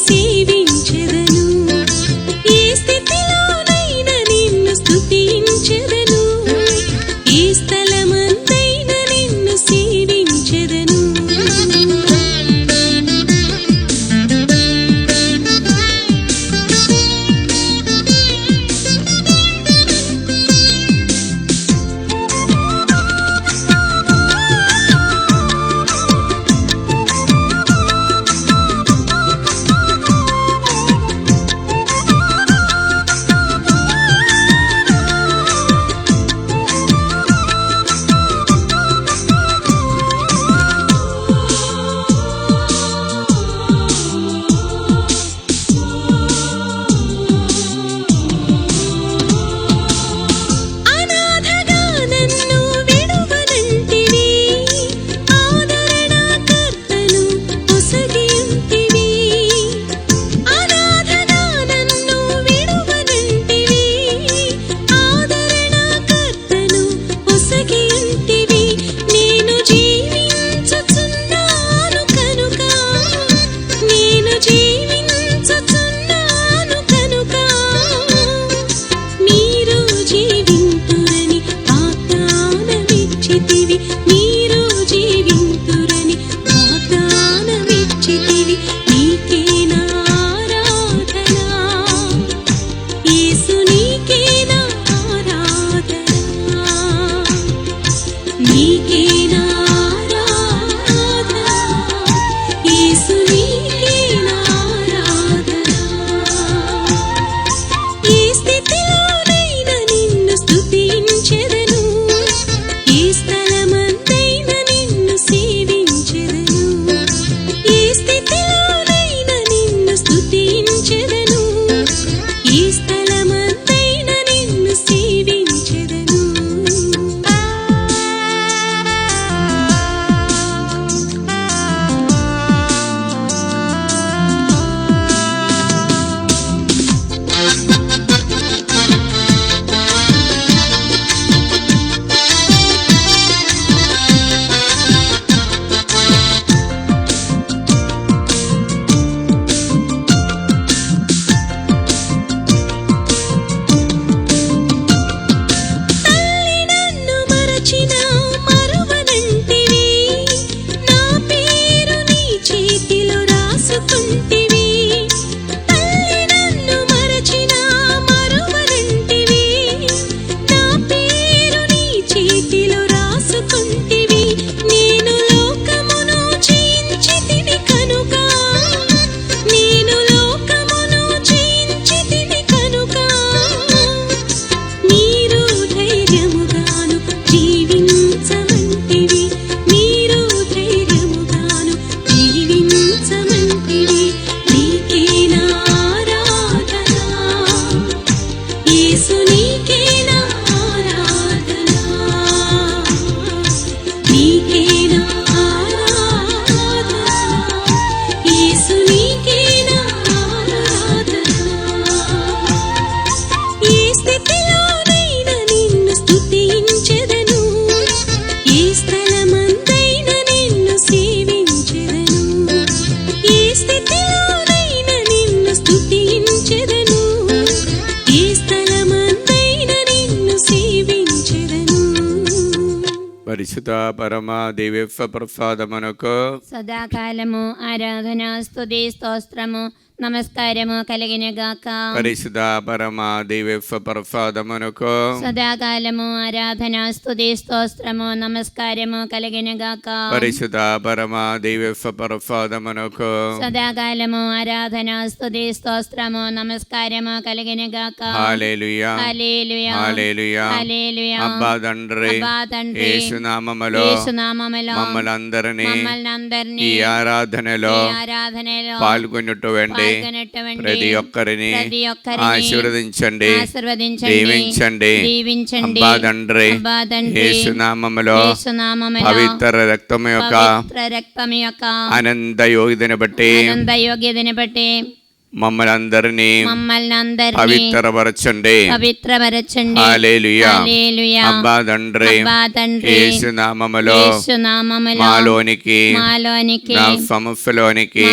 సేవించెదను. ఏ స్థితిలోనైనా నిన్ను స్తుతించెదను. ఏ స్థలమందైనా నిన్ను సేవించెదను. పరిశుద్ధ పరమ దివ్య ప్రసాదమునకు సదాకాలము ఆరాధన స్తుతి స్తోత్రము నమస్కారము కలిగిన గాక. పరిశుద్ధ పరమ దివ్య ప్రసాదమునకు సదాకాలము ఆరాధన స్తుతి స్తోత్రము నమస్కారము కలిగిన గాక. పరిశుద్ధ పరమ దివ్య ప్రసాదమునకు సదాకాలము ఆరాధన స్తుతి స్తోత్రము నమస్కారము కలిగిన గాక. హల్లెలూయా హల్లెలూయా హల్లెలూయా హల్లెలూయా. అబ్బా తండ్రి యేసునామములో మమ్మల్నందరినీ ఈ ఆరాధనలో పాల్గొన్నటువంటి ప్రతి ఒక్కరిని ఆశీర్వదించండి, దీవించండి. అబ్బా తండ్రి యేసునామములో పవిత్ర రక్తము యొక్క ఆనంద యోగ్యతను బట్టి మమ్మల్ని అందరినీ పవిత్రపరచండి. హల్లెలూయా. అబ్బా తండ్రి, యేసు నామములో మాలోనికి, నా సమస్యలోనికి,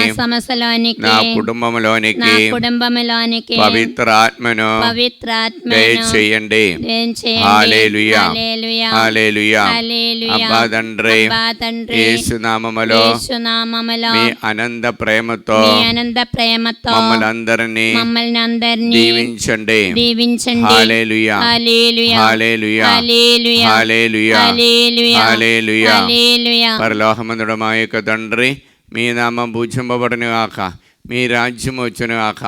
నా కుటుంబంలోనికి పవిత్ర ఆత్మను దయచేయండి. హల్లెలూయా. హల్లెలూయా. అబ్బా తండ్రి, యేసు నామములో మీ అనంత ప్రేమతో మమ్మల్ని అందరినీ దీవించండి. హల్లెలూయా. హల్లెలూయా. హల్లెలూయా. హల్లెలూయా. పరలోకమందుడు మా యొక్క తండ్రి, మీ నామం పూజింపబడును గాక, మీ రాజ్యం వచ్చును గాక,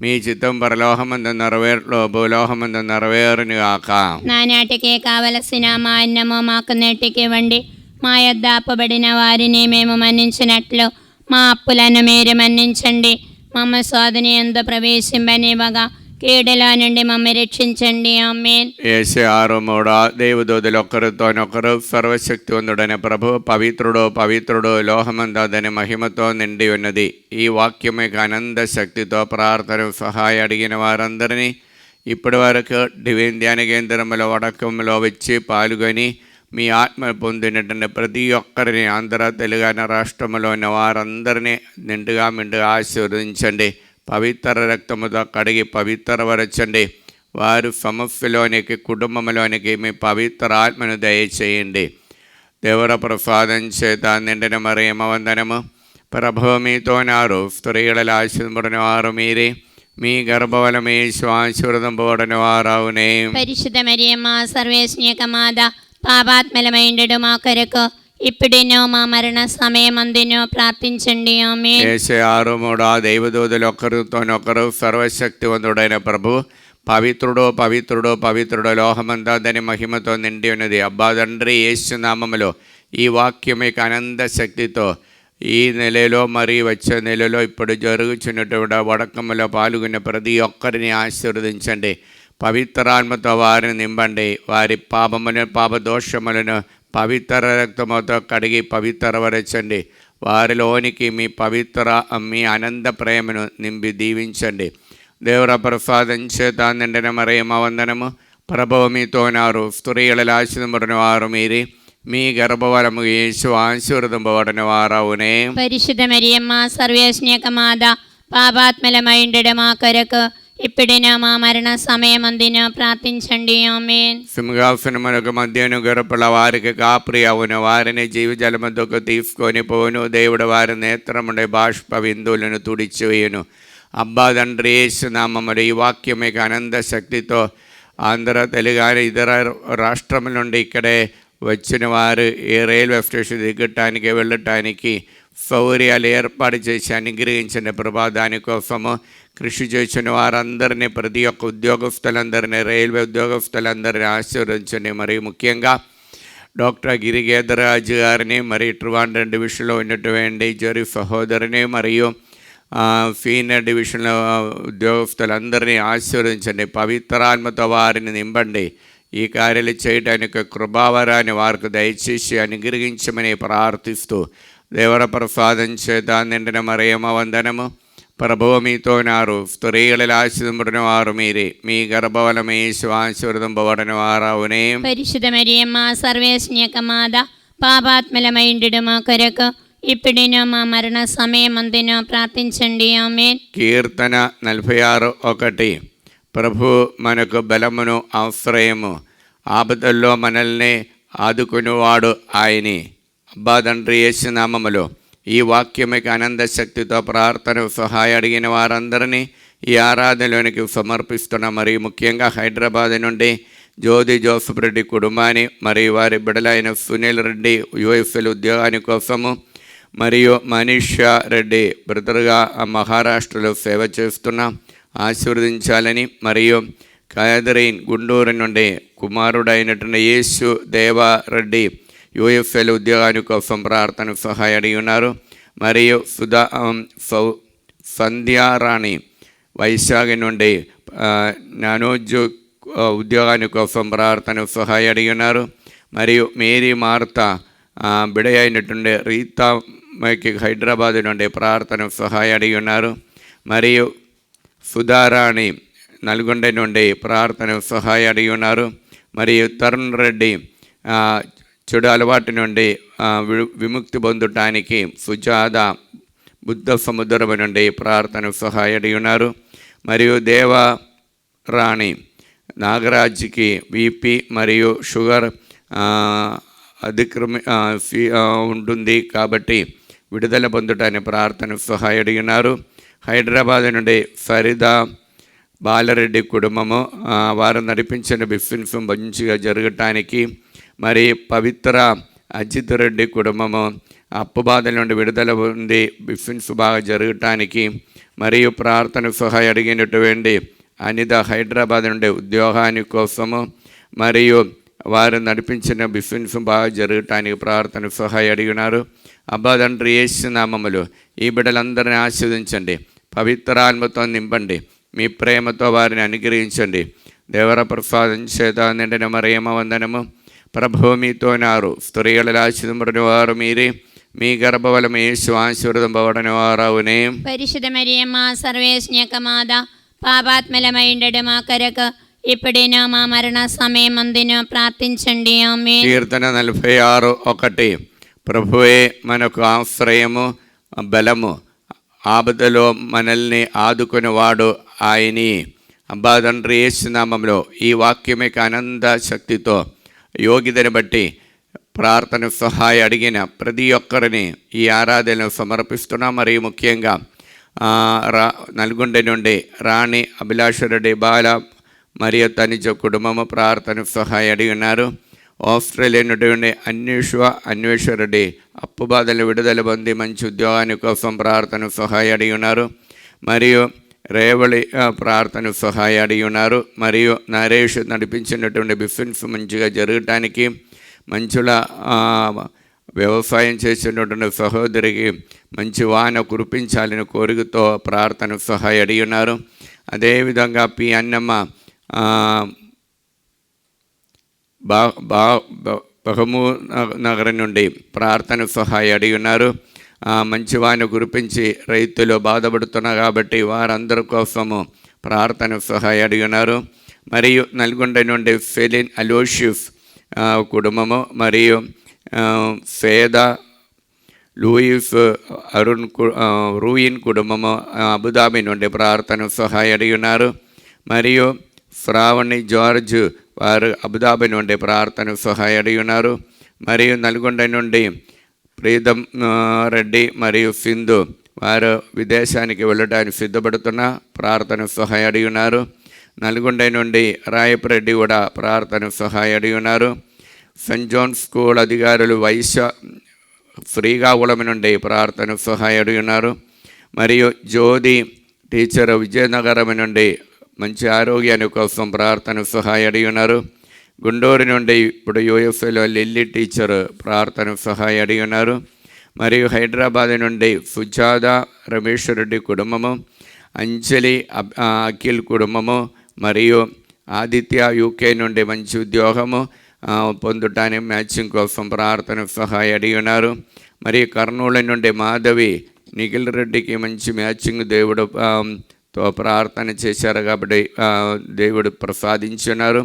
మీ చిత్తం పరలోకమందు నెరవేరులో భూలోకమందు నెరవేరును గాక. నానాటికి కావలసిన మా అన్నము మాకు నేటికి ఇవ్వండి. మా యొద్ద అప్పబడిన వారిని మేము మన్నించినట్లు మా అప్పులను మీరు మన్నించండి. మమ్మ శోధన యందు ప్రవేశింపనివ్వగా కీడులో నుండి మమ్మల్ని రక్షించండి. ఆమేన్. యేసు ఆరోమోడా దేవదూతలు ఒకరితోనొకరు సర్వశక్తివంతుడైన ప్రభు పవిత్రుడు పవిత్రుడు లోహమందాదని మహిమతో నిండి ఉన్నది. ఈ వాక్యమిక ఆనంద శక్తితో ప్రార్థన సహాయ అడిగిన వారందరినీ ఇప్పటి వరకు డివైన్ ధ్యాన కేంద్రముల వడకంలో వచ్చి పాల్గొని మీ ఆత్మ పొందినటువంటి ప్రతి ఒక్కరిని ఆంధ్ర తెలంగాణ రాష్ట్రంలో ఉన్న వారందరినీ నిండుగా ఆశీర్వదించండి. పవిత్ర రక్తముతో కడిగి పవిత్రపరచండి. వారు సమస్యలోనికి, కుటుంబంలోనికి మీ పవిత్ర ఆత్మను దయచేయండి. దేవర ప్రసాదం చేత నిండిన మరియమ్మ వందనము. ప్రభువు మీతో నారు, స్త్రీలలో ఆశీర్వదింపబడిన వారు మీరే, మీ గర్భఫలము యేసు ఆశీర్వదింపబడిన వారవునే. పరిశుద్ధ మరియమ్మ సర్వేశ్వర మాత, పాపాత్మలమైండు మా కొరకు ఇప్పుడునో మా మరణ సమయమందునో ప్రార్థించండి. ఆమేన్. యేసు ఆరోమోడా దేవదూతలు ఒకరితోనొకరు సర్వశక్తివంతుడైన ప్రభు పవిత్రుడు పవిత్రుడు పవిత్రుడు లోహమంతా దాని మహిమతో నిండి ఉన్నది. అబ్బా తండ్రి, యేసు నామములో ఈ వాక్యం యొక్క ఆనంద శక్తితో ఈ నెలలో మరియు వచ్చే నెలలో ఇప్పుడు జరుగుతున్నటువంటి వడకములో పాల్గొన్న ప్రతి ఒక్కరిని ఆశీర్వదించండి. పవిత్రాత్మతో వారిని నింపండి. వారి పాపదోషములను పవిత్ర రక్తముతో కడిగి పవిత్రపరచండి. వారిలోనికి మీ ఆనంద ప్రేమను నింపి దీవించండి. దేవర ప్రసాదం చేత నిండిన మరియమ్మ వందనము. ప్రభువు మీతో నారు, స్త్రీలలో ఆశీర్వదింపబడిన వారు మీరే, మీ గర్భఫలము యేసు ఆశీర్వదింపబడిన వారవునే. పరిశుద్ధ మరియమ్మ సర్వేశ్వర మాత, పాపాత్మలమైండు మా కొరకు ఇప్పుడునో మా మరణ సమయమందునో ప్రార్థించండి. ఆమేన్. సింహాసనమునకు మధ్యను గొర్రెల వారికి కాపరి అవును, వారిని జీవజలముతో తీసుకొని పోను. దేవుడు వారి నేత్రముండే బాష్ప బిందువులను తుడిచివేయును. అబ్బా తండ్రి, యేసు నామములో ఈ వాక్యం యొక్క ఆనంద శక్తితో ఆంధ్ర తెలంగాణ ఇతర రాష్ట్రముల నుండి ఇక్కడే వచ్చిన వారు ఏ రైల్వే స్టేషన్ దిగటానికి వెళ్ళటానికి సౌకర్యాలు ఏర్పాటు చేసి అనుగ్రహించిన ప్రభా, దానికోసము కృషి చేసిన వారందరినీ, ప్రతి ఒక్క ఉద్యోగస్తులందరినీ, రైల్వే ఉద్యోగస్తులందరినీ ఆశీర్వదించండి. మరియు ముఖ్యంగా డాక్టర్ గిరిగేదరాజు గారిని, మరి ట్రివాండ్రం డివిజన్లో ఉన్నటువంటి జరి సహోదరిని, మరియు సీనియర్ డివిజన్లో ఉద్యోగస్తులందరినీ ఆశీర్వదించండి. పవిత్రాత్మతో వారిని నింపండి. ఈ కార్యాలు చేయడానికి కృపావరాన్ని వారికి దయచేసి అనుగ్రహించమని ప్రార్థిస్తూ దేవర ప్రసాదం చేత నిండిన మరియమ్మ వందనము. ప్రభువు మీతో నారు, స్త్రీలలో ఆశీర్వదింపబడిన వారు మీరే, మీ గర్భఫలము యేసు ఆశీర్వదింపబడిన వారవునే. పరిశుద్ధ మరియమ్మ సర్వేశ్వర మాత, పాపాత్మలమైండు మా కొరకు ఇప్పుడునో మా మరణ సమయమందునో ప్రార్థించండి. ఆమేన్. కీర్తన 46:1. ప్రభు మనకు బలమును ఆశ్రయము, ఆపదల్లో మనల్ని ఆదుకునేవాడు ఆయనే. అబ్బా తండ్రి, యేసు నామములో ఈ వాక్యమిక ఆనంద శక్తితో ప్రార్థన సహాయ అడిగిన వారందరినీ ఈ ఆరాధనలోనికి సమర్పిస్తున్న. మరియు ముఖ్యంగా హైదరాబాద్ నుండి జ్యోతి జోసఫ్ రెడ్డి కుటుంబాన్ని, మరియు వారి బిడలైన సునీల్ రెడ్డి యుఎస్ఎల్ ఉద్యోగాని కోసము, మరియు మనీషా రెడ్డి బ్రదర్గా మహారాష్ట్రలో సేవ చేస్తున్నాం, ఆశీర్వదించాలని. మరియు కయదరీన్ గుంటూరు నుండి కుమారుడైనటువంటి యేసు దేవారెడ్డి యుఎఫ్ఎల్ ఉద్యోగాని కోసం ప్రార్థన సహాయ అడిగి ఉన్నారు. మరియు సంధ్యారాణి వైశాఖి నుండి నానోజు ఉద్యోగాని కోసం ప్రార్థన సహాయ అడిగి ఉన్నారు. మరియు మేరీ మార్తా బిడ అయినటువంటి రీతాకి హైదరాబాద్ నుండి ప్రార్థన సహాయ అడిగి ఉన్నారు. మరియు సుధారాణి నల్గొండ నుండి ప్రార్థన సహాయం అడిగి ఉన్నారు. మరియు తరుణ్ రెడ్డి చెడు అలవాటు నుండి విముక్తి పొందటానికి సుజాత బుద్ధ సముద్రం నుండి ప్రార్థన సహాయం అడిగి ఉన్నారు. మరియు దేవరాణి నాగరాజ్కి బీపీ మరియు షుగర్ ఉంటుంది కాబట్టి విడుదల పొందటానికి ప్రార్థన సహాయం అడిగి ఉన్నారు. హైదరాబాద్ నుండి ఫరీదా బాలరెడ్డి కుటుంబము వారు నడిపించిన బిఫిన్స్ మంచిగా జరగటానికి, మరి పవిత్ర అజిత్ రెడ్డి కుటుంబము అప్పు బాధల నుండి విడుదల పొంది బిఫిన్స్ బాగా జరగటానికి, మరియు ప్రార్థన సహాయం అడిగినటువంటి అనిత హైదరాబాద్ నుండి ఉద్యోగాని కోసము, మరియు వారు నడిపించిన బిఫిన్స్ బాగా జరగటానికి ప్రార్థన సహాయం అడిగినారు. అబ్బా తండ్రి యేసు నామములో ఈ బిడ్డలందరినీ ఆశీర్వదించండి, పవిత్రాత్మతో నింపండి, మీ ప్రేమతో వారిని అనుగ్రహించండి. దేవర ప్రసాదం చేత నిండిన మరియమ్మ వందనము. ప్రభువు మీతోనారు, స్త్రీలలో ఆశీర్వదింపబడిన వారు మీరే, మీ గర్భఫలము యేసు ఆశీర్వదింపబడిన వారవునే. పరిశుద్ధ మరియమ్మ సర్వేశ్వని యొక్క మాత, పాపాత్మలమైండడు మా కొరకు ఇప్పుడైనా మా మరణ సమయమందున ప్రార్థించండి. ఆమేన్. కీర్తన 46:1. ప్రభువే మనకు ఆశ్రయము బలము, ఆపదలో మనల్ని ఆదుకునేవాడు ఆయని. అబ్బా తండ్రి యేసు నామములో ఈ వాక్యమిక అనంత శక్తితో యోగ్యతను బట్టి ప్రార్థన సహాయం అడిగిన ప్రతి ఒక్కరిని ఈ ఆరాధనలు సమర్పిస్తున్నాం. మరియు ముఖ్యంగా నల్గొండ నుండి రాణి అభిలాషరెడ్డి బాల మరియు తనిజ కుటుంబము ప్రార్థన సహాయం అడిగి ఉన్నారు. ఆస్ట్రేలియా నుండి అన్వేషరెడ్డి అప్పు బాధలు విడుదల పొంది మంచి ఉద్యోగాని కోసం ప్రార్థన సహాయం అడిగి ఉన్నారు. మరియు రేవళి ప్రార్థన సహాయం అడిగి ఉన్నారు. మరియు నరేష్ నడిపించినటువంటి బిజినెస్ మంచిగా జరగటానికి, మంచుల వ్యవసాయం చేసినటువంటి సహోదరికి మంచి వాన కురిపించాలని కోరికతో ప్రార్థన సహాయం అడిగి ఉన్నారు. అదేవిధంగా పి అన్నమ్మ బహమూ నగరం నుండి ప్రార్థన సహాయం అడిగి ఉన్నారు. మంచి వాన కురిపించి రైతులు బాధపడుతున్నారు కాబట్టి వారందరి కోసము ప్రార్థన సహాయం అడిగి ఉన్నారు. మరియు నల్గొండ నుండి ఫెలిన్ అలోషిఫ్ కుటుంబము, మరియు ఫేద లూయిస్ రూయిన్ కుటుంబము అబుదాబి నుండి ప్రార్థన సహాయం అడిగి ఉన్నారు. మరియు శ్రావణి జార్జ్ వారు అబుదాబి నుండి ప్రార్థన సహాయం అడిగి ఉన్నారు. మరియు నల్గొండ నుండి ప్రీతం రెడ్డి మరియు సింధు వారు విదేశానికి వెళ్ళడానికి సిద్ధపడుతున్న ప్రార్థన సహాయం అడిగి ఉన్నారు. నల్గొండ నుండి రాయపరెడ్డి కూడా ప్రార్థన సహాయం అడిగి ఉన్నారు. సెయింట్ జాన్ స్కూల్ అధికారులు శ్రీకాకుళం నుండి ప్రార్థన సహాయం అడిగి ఉన్నారు. మరియు జ్యోతి టీచర్ విజయనగరం నుండి మంచి ఆరోగ్యాన్ని కోసం ప్రార్థన సహాయం అడిగి ఉన్నారు. గుంటూరు నుండి ఇప్పుడు యూఎఫ్ఏలో లిల్లీ టీచర్ ప్రార్థన సహాయం అడిగి ఉన్నారు. మరియు హైదరాబాద్ నుండి సుజాత రమేష్ రెడ్డి కుటుంబము, అంజలి అఖిల్ కుటుంబము, మరియు ఆదిత్య యూకే నుండి మంచి ఉద్యోగము పొందటానికి మ్యాచింగ్ కోసం ప్రార్థన సహాయం అడిగి ఉన్నారు. మరియు కర్నూలు నుండి మాధవి నిఖిల్ రెడ్డికి మంచి మ్యాచింగ్ దేవుడు తో ప్రార్థన చేశారు కాబట్టి దేవుడు ప్రసాదించున్నారు.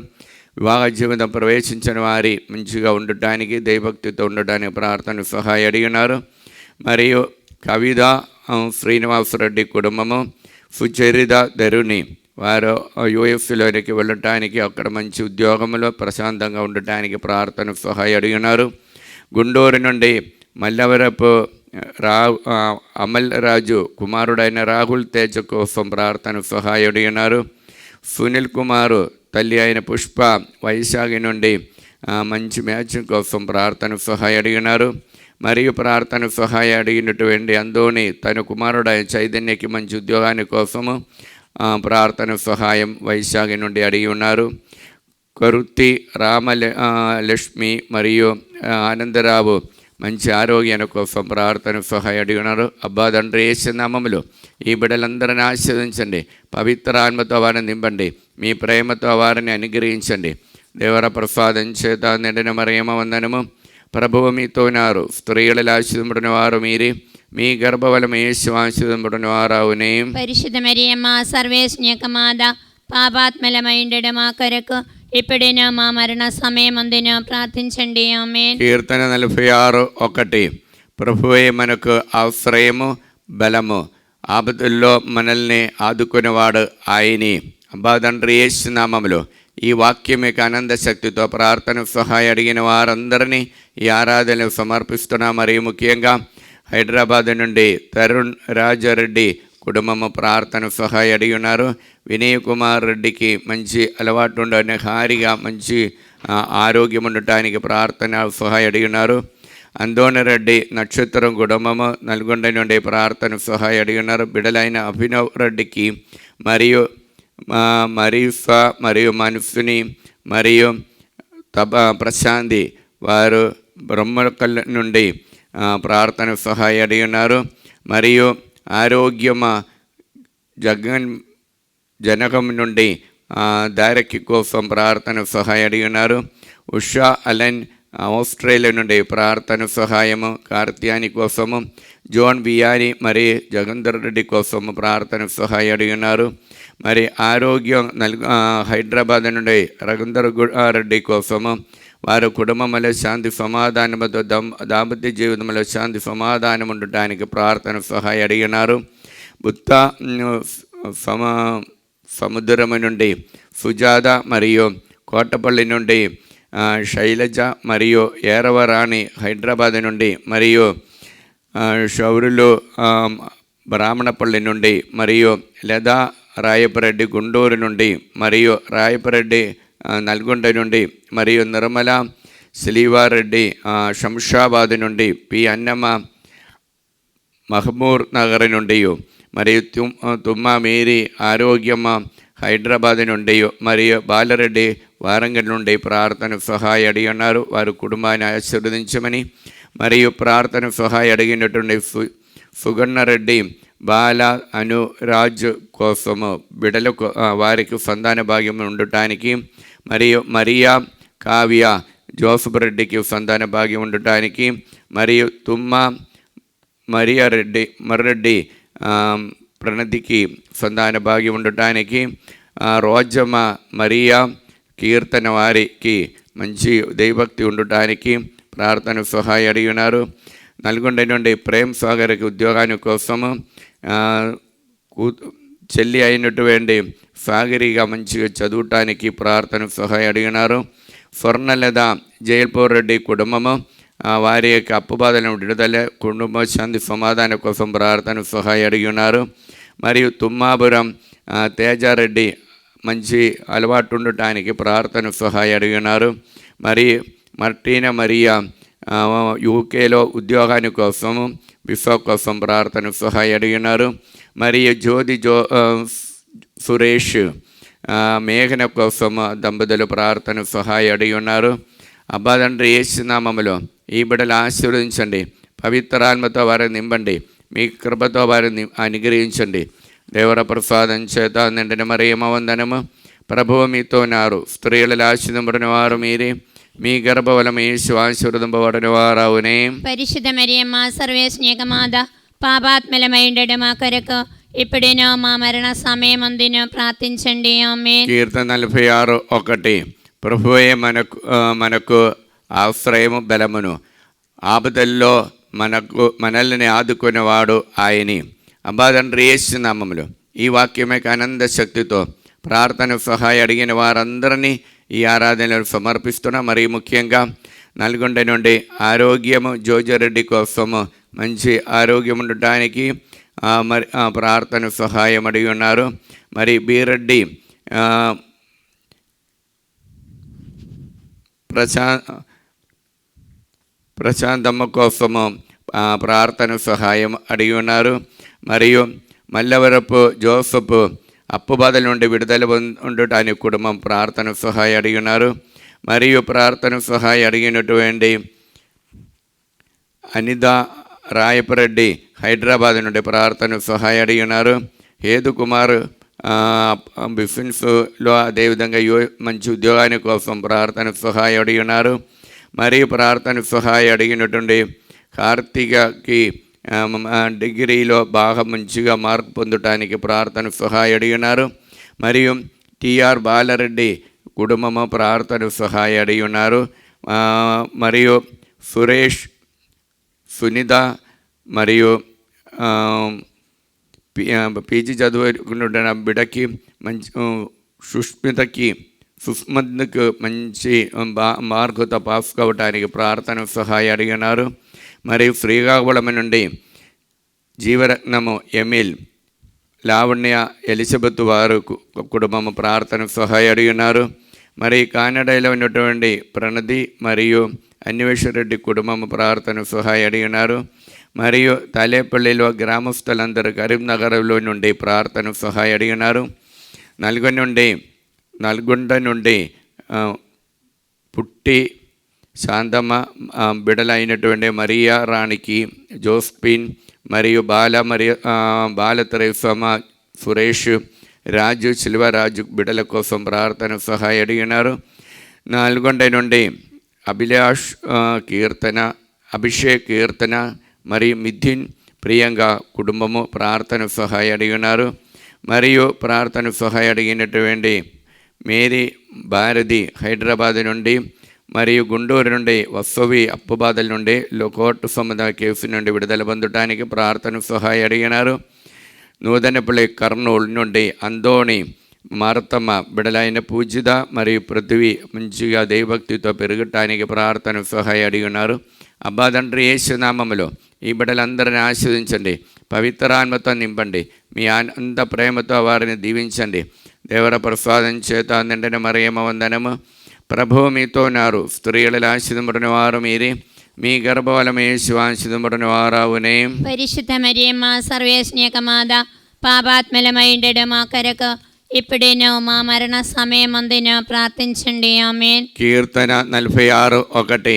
వివాహ జీవితం ప్రవేశించిన వారి మంచిగా ఉండటానికి, దైవభక్తితో ఉండటానికి ప్రార్థన సహాయం అడిగినారు. మరియు కవిత శ్రీనివాసరెడ్డి కుటుంబము, సుచరిత ధరుణి వారు యూఎఫ్లోనికి వెళ్ళటానికి, అక్కడ మంచి ఉద్యోగంలో ప్రశాంతంగా ఉండటానికి ప్రార్థన సహాయం అడిగినారు. గుంటూరు నుండి మల్లవరపు అమల్ రాజు కుమారుడైన రాహుల్ తేజ కోసం ప్రార్థన సహాయం అడిగినారు. సునీల్ కుమారు తల్లి అయిన పుష్ప వైశాఖి నుండి మంచి మ్యాచ్ కోసం ప్రార్థన సహాయం అడిగినారు. మరియు ప్రార్థన సహాయం అడిగినటువంటి అందోని తన కుమారుడైన చైతన్యకి మంచి ఉద్యోగాని కోసము ప్రార్థన సహాయం వైశాఖి నుండి అడిగి ఉన్నారు. కరుత్తి రామలక్ష్మి మరియు ఆనందరావు మంచి ఆరోగ్యాన్ని కోసం ప్రార్థన సహాయం అడిగినారు. అబ్బా తండ్రి యేసు నామములో ఈ బిడ్డలందరిని ఆశీర్వదించండి, పవిత్ర ఆత్మతో వారిని నింపండి, మీ ప్రేమతో వారిని అనుగ్రహించండి. దేవర ప్రసాదం చేత నిండిన మరియమ్మ వందనము. ప్రభువు మీతో ఉన్నారు, స్త్రీలలో ఆశీర్వదింపబడిన వారు మీరే, మీ గర్భఫలం యేసు ఆశీర్వదింపబడిన వారవునే. పరిశుద్ధ మరియమ్మ సర్వేశ్వని యొక్క మాత, పాపాత్మలమైండడు మా కొరకు ఇప్పుడైనా మా మరణ సమయమందున ప్రార్థించండి. ఆమేన్. కీర్తన 46:1. ప్రభువే మనకు ఆశ్రయము బలము, ఆపదల్లో మనల్ని ఆదుకునేవాడు ఆయనే. అబ్బా తండ్రి యేసు నామములో ఈ వాక్యం యొక్క ఆనంద శక్తితో ప్రార్థన సహాయం అడిగిన వారందరినీ ఈ ఆరాధనలు సమర్పిస్తున్నా. మరియు ముఖ్యంగా హైదరాబాద్ నుండి తరుణ్ రాజారెడ్డి కుటుంబము ప్రార్థన సహాయం అడిగి ఉన్నారు. వినయ్ కుమార్ రెడ్డికి మంచి అలవాటు ఉండని హారిగా మంచి ఆరోగ్యం ఉండటానికి ప్రార్థన సహాయం అడిగి ఉన్నారు. అందోని రెడ్డి నక్షత్రం కుటుంబము నల్గొండ నుండి ప్రార్థన సహాయం అడిగి ఉన్నారు. బిడలైన అభినవ్ రెడ్డికి మరియు మరీఫా మరియు మనసుని మరియు ప్రశాంతి వారు బ్రహ్మకల్ నుండి ప్రార్థన సహాయం అడిగి ఉన్నారు. మరియు ఆరోగ్యమ జనకం నుండి దారికి కోసం ప్రార్థన సహాయం అడిగి ఉన్నారు. ఉషా అలెన్ ఆస్ట్రేలియా నుండి ప్రార్థన సహాయము కార్త్యాని కోసము, జోన్ బియాని మరి జగంధర్ రెడ్డి కోసము ప్రార్థన సహాయం అడిగి ఉన్నారు. మరి ఆరోగ్యం హైదరాబాద్ నుండి రఘుందర్ రెడ్డి కోసము వారి కుటుంబంలో శాంతి సమాధానంతో దాంపత్య జీవితంలో శాంతి సమాధానం ఉండటానికి ప్రార్థన సహాయం అడిగినారు. బుత్త సముద్రము నుండి సుజాత మరియు కోటపల్లి నుండి శైలజ మరియు ఏరవరాణి హైదరాబాద్ నుండి మరియు శౌరులు బ్రాహ్మణపల్లి నుండి మరియు లదా రాయపరెడ్డి గుంటూరు నుండి మరియు రాయపరెడ్డి నల్గొండ నుండి మరియు నిర్మల శ్రీవారెడ్డి శంషాబాద్ నుండి పి అన్నమ్మ మహమూర్ నగర్ నుండి మరియు తుమ్మ మేరీ ఆరోగ్యమ్మ హైదరాబాద్ నుండి మరియు బాలరెడ్డి వారంగల్ నుండి ప్రార్థన సహాయం అడిగి ఉన్నారు. వారి కుటుంబాన్ని ఆశీర్వదించమని మరియు ప్రార్థన సహాయం అడిగినటువంటి సుగన్నరెడ్డి బాల అనురాజ్ కోసము బిడలకు వారికి సంతాన భాగ్యం ఉండటానికి మరియు మరియా కావ్య జోసఫ్ రెడ్డికి సంతాన భాగ్యం ఉండటానికి మరియు తుమ్మ మర్రెడ్డి ప్రణతికి సంతాన భాగ్యం ఉండటానికి రోజమ్మ మరియా కీర్తన వారికి మంచి దైవభక్తి ఉండటానికి ప్రార్థన సహాయం అడిగి ఉన్నారు. నల్గొండ నుండి ప్రేమ్ సాగర్కి ఉద్యోగాని కోసము చెల్లి అయినటువంటి సాగరిగా మంచిగా చదవటానికి ప్రార్థన సహాయం అడిగినారు. స్వర్ణలత జైల్పూర్ రెడ్డి కుటుంబము వారి యొక్క అప్పు బాధలను విడుదల కుటుంబ శాంతి సమాధానం కోసం ప్రార్థన సహాయం అడిగి ఉన్నారు. మరియు తుమ్మాపురం తేజారెడ్డి మంచి అలవాటు ఉండటానికి ప్రార్థన సహాయం అడిగి ఉన్నారు. మరియు మార్టీనా మరియా యూకేలో ఉద్యోగాని కోసము విసా కోసం ప్రార్థన సహాయం అడిగి ఉన్నారు. మరియు జ్యోతి సురేష్ మేఘన కోసం దంపతులు ప్రార్థన సహాయం అడిగి ఉన్నారు. అబ్బా తండ్రి యేసు నామములో ఈ బిడ్డలు ఆశీర్వదించండి, పవిత్రాత్మతో వారిని నింపండి, మీ కృపతో వారిని అనుగ్రహించండి. దేవర ప్రసాదం చేత నిండిన మరియమ్మ వందనము. ప్రభువు మీతో ఉన్నారు, స్త్రీలలో ఆశీర్వదింపబడిన వారు మీరే, మీ గర్భఫలము యేసు ఆశీర్వదింపబడిన వారవునే. పరిశుద్ధ మరియమ్మ సర్వేశ్వని యొక్క మాత, పాపాత్మలమైండడు మా కొరకు ఇప్పుడైనా మా మరణ సమయమందున ప్రార్థించండి. ఆమేన్. కీర్తన 46:1. ప్రభువే మనకు ఆశ్రయము బలమును, ఆపదల్లో మనల్ని ఆదుకునేవాడు ఆయనే. అబ్బా తండ్రి యేసు నామములో ఈ వాక్యమే ఆనంద శక్తితో ప్రార్థన సహాయం అడిగిన వారందరినీ ఈ ఆరాధనలు సమర్పిస్తున్నా. మరియు ముఖ్యంగా నల్గొండ నుండి ఆరోగ్యము జోజరెడ్డి కోసము మంచి ఆరోగ్యం ఉండటానికి మరి ప్రార్థన సహాయం అడిగి ఉన్నారు. మరి బీరెడ్డి ప్రశాంతమ్మ కోసము ప్రార్థన సహాయం అడిగి ఉన్నారు. మరియు మల్లవరపు జోసఫ్ అప్పు బాధల నుండి విడుదల ఉండటానికి కుటుంబం ప్రార్థన సహాయం అడిగి ఉన్నారు. మరియు ప్రార్థన సహాయం అడిగినటువంటి అనిత రాయపరెడ్డి హైదరాబాద్ నుండి ప్రార్థన సహాయం అడిగి ఉన్నారు. హేదు కుమార్ బిఫిన్స్లో అదేవిధంగా మంచి ఉద్యోగాని కోసం ప్రార్థన సహాయం అడిగి ఉన్నారు. మరియు ప్రార్థన సహాయం అడిగినటువంటి కార్తీకకి డిగ్రీలో బాగా మంచిగా మార్క్ పొందటానికి ప్రార్థన సహాయం అడిగి ఉన్నారు. మరియు టిఆర్ బాలరెడ్డి కుటుంబము ప్రార్థన సహాయం అడిగి ఉన్నారు. మరియు సురేష్, సునీత మరియు పీజీ చదువుకుంటున్న బిడ్డకి మంచి, సుష్మితకి మంచి మార్కుతో పాస్ కావటానికి ప్రార్థన సహాయం అడిగినారు. మరియు శ్రీకాకుళం నుండి జీవరత్నము ఎమిల్, లావణ్య, ఎలిజబెత్ వారు కుటుంబము ప్రార్థన సహాయం అడిగినారు. మరి కానడాలో ఉన్నటువంటి ప్రణతి మరియు అన్వేషరెడ్డి కుటుంబము ప్రార్థన సహాయం అడిగినారు. మరియు తాలేపల్లిలో గ్రామస్తులందరూ కరీంనగర్లో నుండి ప్రార్థన సహాయం అడిగినారు. నల్గొండ నుండి పుట్టి శాంతమ్మ బిడలైనటువంటి మరియా రాణికి, జోస్పిన్ మరియు బాల త్రైఫమ, సురేష్, రాజు, శిల్వరాజు బిడల కోసం ప్రార్థన సహాయం అడిగినారు. నల్గొండ నుండి అభిలాష్ కీర్తన, అభిషేక్ కీర్తన మరియు మిథున్, ప్రియాంక కుటుంబము ప్రార్థన సహాయం అడిగినారు. మరియు ప్రార్థన సహాయం అడిగినటువంటి మేరీ భారతి హైదరాబాద్ నుండి, మరియు గుంటూరు నుండి వసవి అప్పు బాధల నుండి కోర్టు సముదాయ కేసు నుండి విడుదల పొందటానికి ప్రార్థన సహాయం అడిగినారు. నూతనపల్లి కర్నూలు నుండి అందోణి, మార్తమ్మ బిడలైన పూజిత మరియు పృథ్వీ మంచిగా దైవభక్తితో పెరగటానికి ప్రార్థన సహాయం అడిగినారు. అబ్బా తండ్రి యేసునామములో ఈ బిడ్డలందరినీ ఆశీర్వదించండి, పవిత్రాత్మతో నింపండి, మీ అనంత ప్రేమతో వారిని దీవించండి. దేవర ప్రసాదం చేత నిండిన మరియమ్మ వందనము. ప్రభువు మీతో ఉన్నారు, స్త్రీలలో ఆశీర్వదింపబడిన వారు మీరే, మీ గర్భఫలము యేసు ఆశీర్వదింపబడిన వారవునే. పరిశుద్ధ మరియమ్మ సర్వేశ్వని యొక్క మాత, పాపాత్మలమైండెడు మా కొరకు ఇప్పుడేనో మా మరణ సమయమందున ప్రార్థించండి. ఆమేన్. కీర్తన 46:1.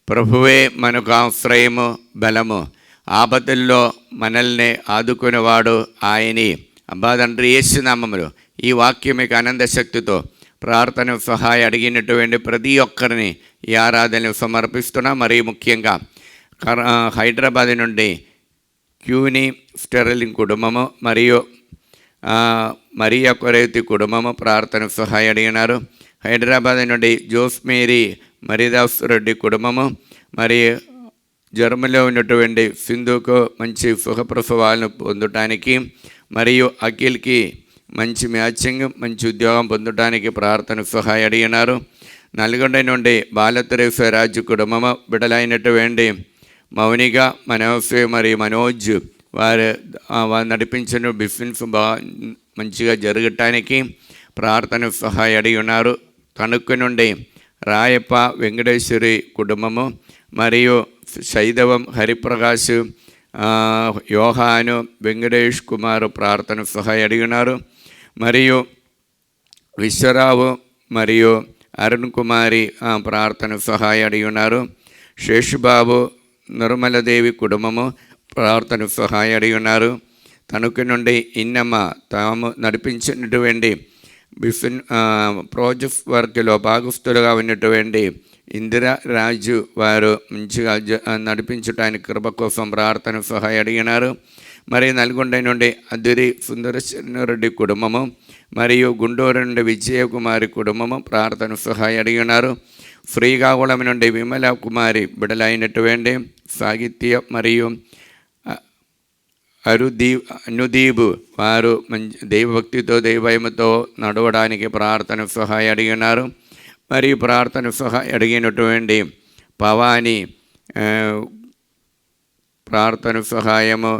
ప్రభువే మనకు ఆశ్రయము, బలము, ఆపదల్లో మనల్ని ఆదుకునేవాడు ఆయనే. అబ్బా తండ్రి యేసునామములో ఈ వాక్యం మీకు ఆనంద శక్తితో ప్రార్థన సహాయం అడిగినటువంటి ప్రతి ఒక్కరిని ఈ ఆరాధనలు సమర్పిస్తున్నా. మరీ ముఖ్యంగా హైదరాబాద్ నుండి క్యూని స్టెర్లింగ్ కుటుంబము మరియు మరియా కొరేతి కుటుంబము ప్రార్థన సహాయం అడిగినారు. హైదరాబాద్ నుండి జోస్మేరీ మరిదాస్ రెడ్డి కుటుంబము, మరియు జర్మనీలో ఉన్నటువంటి సింధుకు మంచి సుఖప్రసవాలను పొందటానికి, మరియు అఖిల్కి మంచి మ్యాచింగ్, మంచి ఉద్యోగం పొందడానికి ప్రార్థన సహాయం అడిగినారు. నల్గొండ నుండి బాలత్రేశ్వరాజు కుటుంబము బిడలైనటువంటి మౌనిక, మనోజ్ మరియు మనోజ్ వారు నడిపించిన బిజినెస్ మంచిగా జరగటానికి ప్రార్థన సహాయం అడిగి ఉన్నారు. తణుకు నుండి రాయప్ప, వెంకటేశ్వరి కుటుంబము మరియు శైదవం, హరిప్రకాష్, యోహాను, వెంకటేష్ కుమార్ ప్రార్థన సహాయం అడిగినారు. మరియు విశ్వరావు మరియు అరుణ్ కుమారి ప్రార్థన సహాయం అడిగి ఉన్నారు. శేషుబాబు, నిర్మలదేవి కుటుంబము ప్రార్థన సహాయం అడిగి ఉన్నారు. తణుకు నుండి ఇన్నమ్మ తాము నడిపించినటువంటి ప్రాజెక్ట్ వర్క్లో భాగస్తులుగా ఉన్నటువంటి ఇందిరా రాజు వారు మంచిగా నడిపించడానికి కృప కోసం ప్రార్థన సహాయం అడిగినారు. మరి నల్గొండ నుండి అద్దురి సుందరరెడ్డి కుటుంబము మరియు గుంటూరు నుండి విజయకుమారి కుటుంబము ప్రార్థన సహాయం అడిగినారు. శ్రీకాకుళం నుండి విమల కుమారి బిడలైనటువంటి సాహిత్య మరియు అనుదీబు వారు దైవభక్తితో దైవభయముతో నడవడానికి ప్రార్థన సహాయం అడిగినారు. మరియు ప్రార్థన సహాయం అడిగినటువంటి పవాని ప్రార్థన సహాయము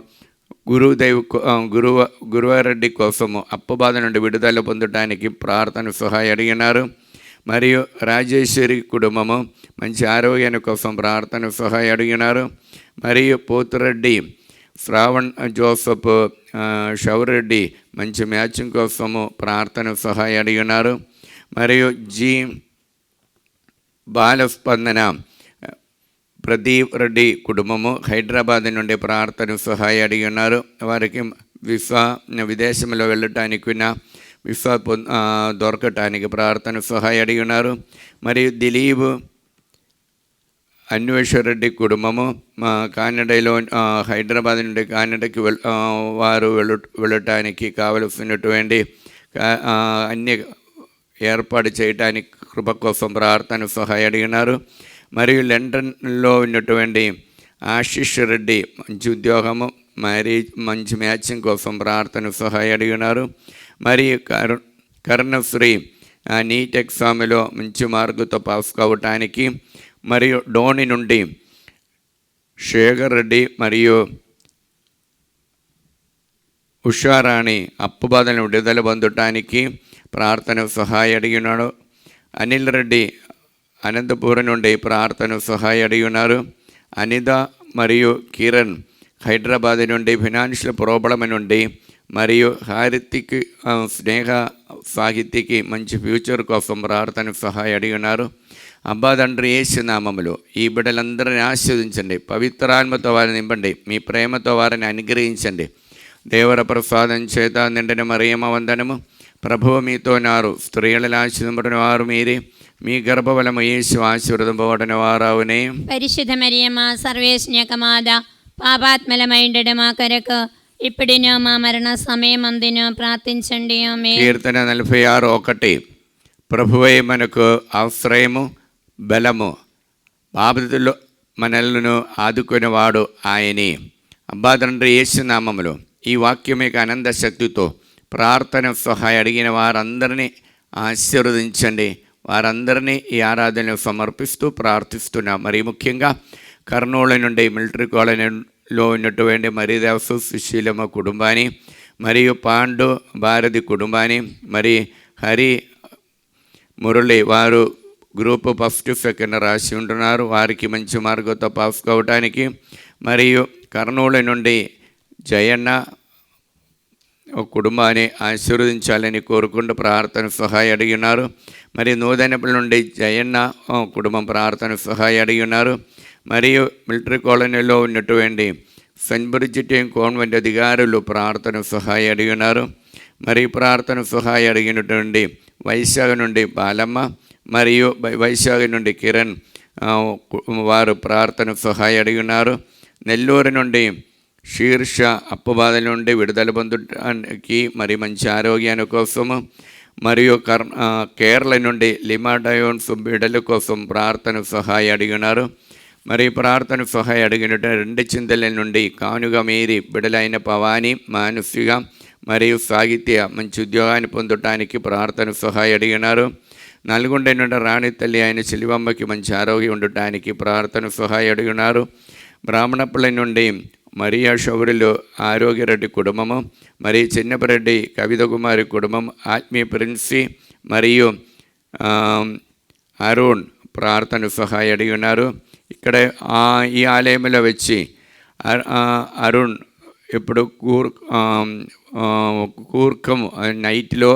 గురువారెడ్డి కోసము అప్పబాధ నుండి విడుదల పొందడానికి ప్రార్థన సహాయం అడిగినారు. మరియు రాజేశ్వరి కుటుంబము మంచి ఆరోగ్యాన్ని కోసం ప్రార్థన సహాయం అడిగినారు. మరియు పోతురెడ్డి, శ్రావణ్ జోసఫ్, షౌరెడ్డి మంచి మ్యాచింగ్ కోసము ప్రార్థన సహాయం అడిగినారు. మరియు జి బాలస్పందన, ప్రదీప్ రెడ్డి కుటుంబము హైదరాబాద్ నుండి ప్రార్థన సహాయం అడిగి ఉన్నారు. వారికి విదేశంలో వెళ్ళటానికి వీసా దొరకటానికి ప్రార్థన సహాయం అడిగి ఉన్నారు. మరియు దిలీప్ అన్వేషరెడ్డి కుటుంబము కానడలో హైదరాబాద్ నుండి కానడకి వారు వెళ్ళటానికి కావలసినటువంటి అన్ని ఏర్పాటు చేయడానికి కృప కోసం ప్రార్థన సహాయం అడిగినారు. మరియు లండన్లో ఉన్నటువంటి ఆశిష్ రెడ్డి మంచి ఉద్యోగము మ్యారేజ్ మంచి మ్యాచింగ్ కోసం ప్రార్థన సహాయం అడిగినారు. మరియు కర్ణశ్రీ నీట్ ఎగ్జామ్లో మంచి మార్కుతో పాస్ కావటానికి, మరియు డోని నుండి శేఖర్ రెడ్డి మరియు ఉషారాణి అప్పు బాధలను విడుదల పొందటానికి ప్రార్థన సహాయం అడిగినాడు. అనిల్ రెడ్డి అనంతపురం నుండి ప్రార్థన సహాయం అడిగినారు. అనిత మరియు కిరణ్ హైదరాబాద్ నుండి ఫినాన్షియల్ ప్రాబ్లం నుండి, మరియు హారితికి స్నేహ సాహిత్యకి మంచి ఫ్యూచర్ కోసం ప్రార్థన సహాయం అడిగినారు. అబ్బా తండ్రి యేసు నామములో ఈ బిడ్డలందరినీ ఆశీర్వదించండి, పవిత్రాత్మతో వారిని నింపండి, మీ ప్రేమతో వారిని అనుగ్రహించండి. దేవర ప్రసాదం చేత నిండిన మరియమ్మ వందనము. ప్రభువు మీతో నారు, స్త్రీలలో ఆశీర్వదింపబడిన వారు మీరే, మీ గర్భఫలము యేసు ఆశీర్వదింపబడిన వారవునే. పరిశుద్ధ మరియమ్మ సర్వేశ్వని యొక్క మాత, పాపాత్మలమైండడు మా కొరకు ఇప్పుడును మా మరణ సమయమందును ప్రార్థించండి. ఆమేన్. కీర్తన 46:1. ప్రభువే మనకు ఆశ్రయము బలము, బాధితులు మనలను ఆదుకునేవాడు ఆయనే. అబ్బా తండ్రి యేసు నామములో ఈ వాక్యం యొక్క ఆనంద శక్తితో ప్రార్థన సహాయం అడిగిన వారందరినీ ఆశీర్వదించండి. వారందరినీ ఈ ఆరాధనలు సమర్పిస్తూ ప్రార్థిస్తున్నాం. మరి ముఖ్యంగా కర్నూలు నుండి మిలిటరీ కాలనీలో ఉన్నటువంటి మరీదాసు సుశీలమ్మ కుటుంబాన్ని, మరియు పాండు భారతి కుటుంబాన్ని, మరి హరి మురళి వారు గ్రూప్ ఫస్ట్ సెకండ్ రాసి ఉంటున్నారు, వారికి మంచి మార్గంతో పాస్ కావటానికి, మరియు కర్నూలు నుండి జయన్న కుటుంబాన్ని ఆశీర్వదించాలని కోరుకుంటూ ప్రార్థన సహాయం అడిగినారు. మరి నూతనపల్లి నుండి జయన్న కుటుంబం ప్రార్థన సహాయం అడిగినారు. మరియు మిలిటరీ కాలనీలో ఉన్నటువంటి సెయింట్ బ్రిజిట్ కాన్వెంట్ అధికారులు ప్రార్థన సహాయం అడిగినారు. మరియు ప్రార్థన సహాయం అడిగినటువంటి వైశాఖ నుండి బాలమ్మ, మరియు వైశాఖ నుండి కిరణ్ వారు ప్రార్థన సహాయం అడిగినారు. నెల్లూరు నుండి శీర్ష అప్పు బాధల నుండి విడుదల పొందడానికి మరి మంచి ఆరోగ్యాన్ని కోసము, మరియు కేరళ నుండి లిమాడయోన్స్ బిడ్డల కోసం ప్రార్థన సహాయం అడిగినారు. మరి ప్రార్థన సహాయం అడిగినట్టు 2 చింతల నుండి కానుగా మీరి బిడ్డలైన పవాని మానసిక మరియు సాహిత్య మంచి ఉద్యోగాన్ని పొందటానికి ప్రార్థన సహాయం అడిగినారు. నల్గొండ నుండి రాణి తల్లి అయిన శిలివమ్మకి మంచి ఆరోగ్యం ఉండటానికి ప్రార్థన సహాయం అడిగినారు. బ్రాహ్మణపల్లి నుండి మరియా శౌరిలో ఆరోగ్యరెడ్డి కుటుంబము, మరియు చిన్నపరెడ్డి కవిత కుమారి కుటుంబం, ఆత్మీయ ప్రిన్సి మరియు అరుణ్ ప్రార్థన సహాయం అడిగినారు. ఇక్కడ ఈ ఆలయంలో వచ్చి అరుణ్ ఇప్పుడు కూర్కం నైట్లో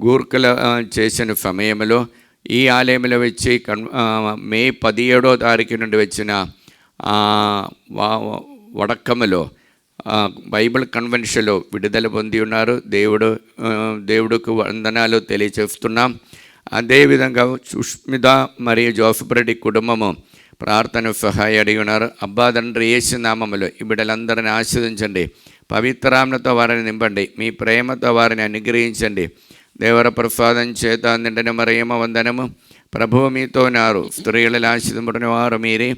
గూర్ఖల చేసిన సమయంలో ఈ ఆలయంలో వచ్చి మే 17వ తారీఖు నుండి వచ్చిన వడక్కములో బైబిల్ కన్వెన్షన్లో విడుదల పొంది ఉన్నారు. దేవుడుకు వందనాలు తెలియచేస్తున్నాం. అదేవిధంగా సుష్మిత మరియు జోసఫ్ రెడ్డి కుటుంబము ప్రార్థన సహాయం అడిగి ఉన్నారు. అబ్బా తండ్రి యేసు నామములో ఈ బిడ్డలందరినీ ఆశీర్వదించండి, పవిత్రాత్మతో వారిని నింపండి, మీ ప్రేమతో వారిని అనుగ్రహించండి. దేవర ప్రసాదం చేత నిండిన మరియమ్మ వందనము. ప్రభువు మీతో నారు, స్త్రీలలో ఆశీర్వదింపబడిన వారు మీరే,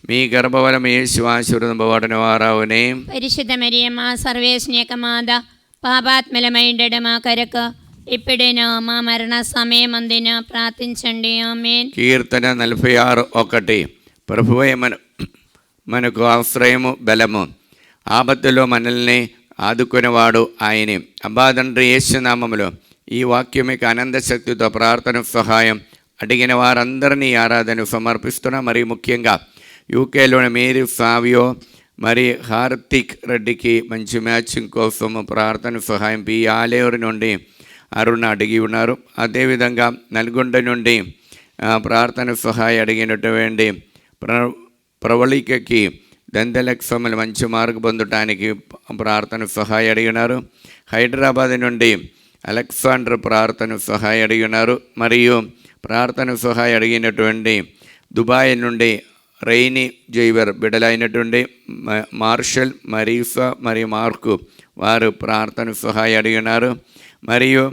మీ గర్భఫలము యేసు ఆశీర్వదింపబడిన వారవునే. పరిశుద్ధ మరియమ్మ సర్వేశ్వని యొక్క మాత, పాపాత్మలమైండడు మా కొరకు ఇప్పుడేనో మా మరణ సమయమందున ప్రార్థించండి. ఆమేన్. కీర్తన 46:1. ప్రభువే మనకు ఆశ్రయము బలము, ఆపత్తులో మనల్ని ఆదుకునేవాడు ఆయనే. అబ్బా తండ్రి యేసు నామములో ఈ వాక్యం యొక్క ఆనంద శక్తితో ప్రార్థన సహాయం అడిగిన వారందరినీ ఆరాధన సమర్పిస్తున్నా. మరి ముఖ్యంగా యూకేలోని మేరీ సావియో మరి హార్తిక్ రెడ్డికి మంచి మ్యాచింగ్ కోసం ప్రార్థన సహాయం పి ఆలేరు నుండి అరుణ అడిగి ఉన్నారు. అదేవిధంగా నల్గొండ నుండి ప్రార్థన సహాయం అడిగినటువంటి ప్రవళికకి దంతలక్ష్మలు మంచి మార్గం పొందటానికి ప్రార్థన సహాయం అడిగినారు. హైదరాబాద్ నుండి అలెగ్జాండర్ ప్రార్థన సహాయం అడిగినారు. మరియు ప్రార్థన సహాయం అడిగినటువంటి దుబాయ్ నుండి రెయినీ జైవర్ బిడలైనటువంటి మార్షల్, మరీఫ మరియు మార్కు వారు ప్రార్థన సహాయం అడిగినారు. మరియు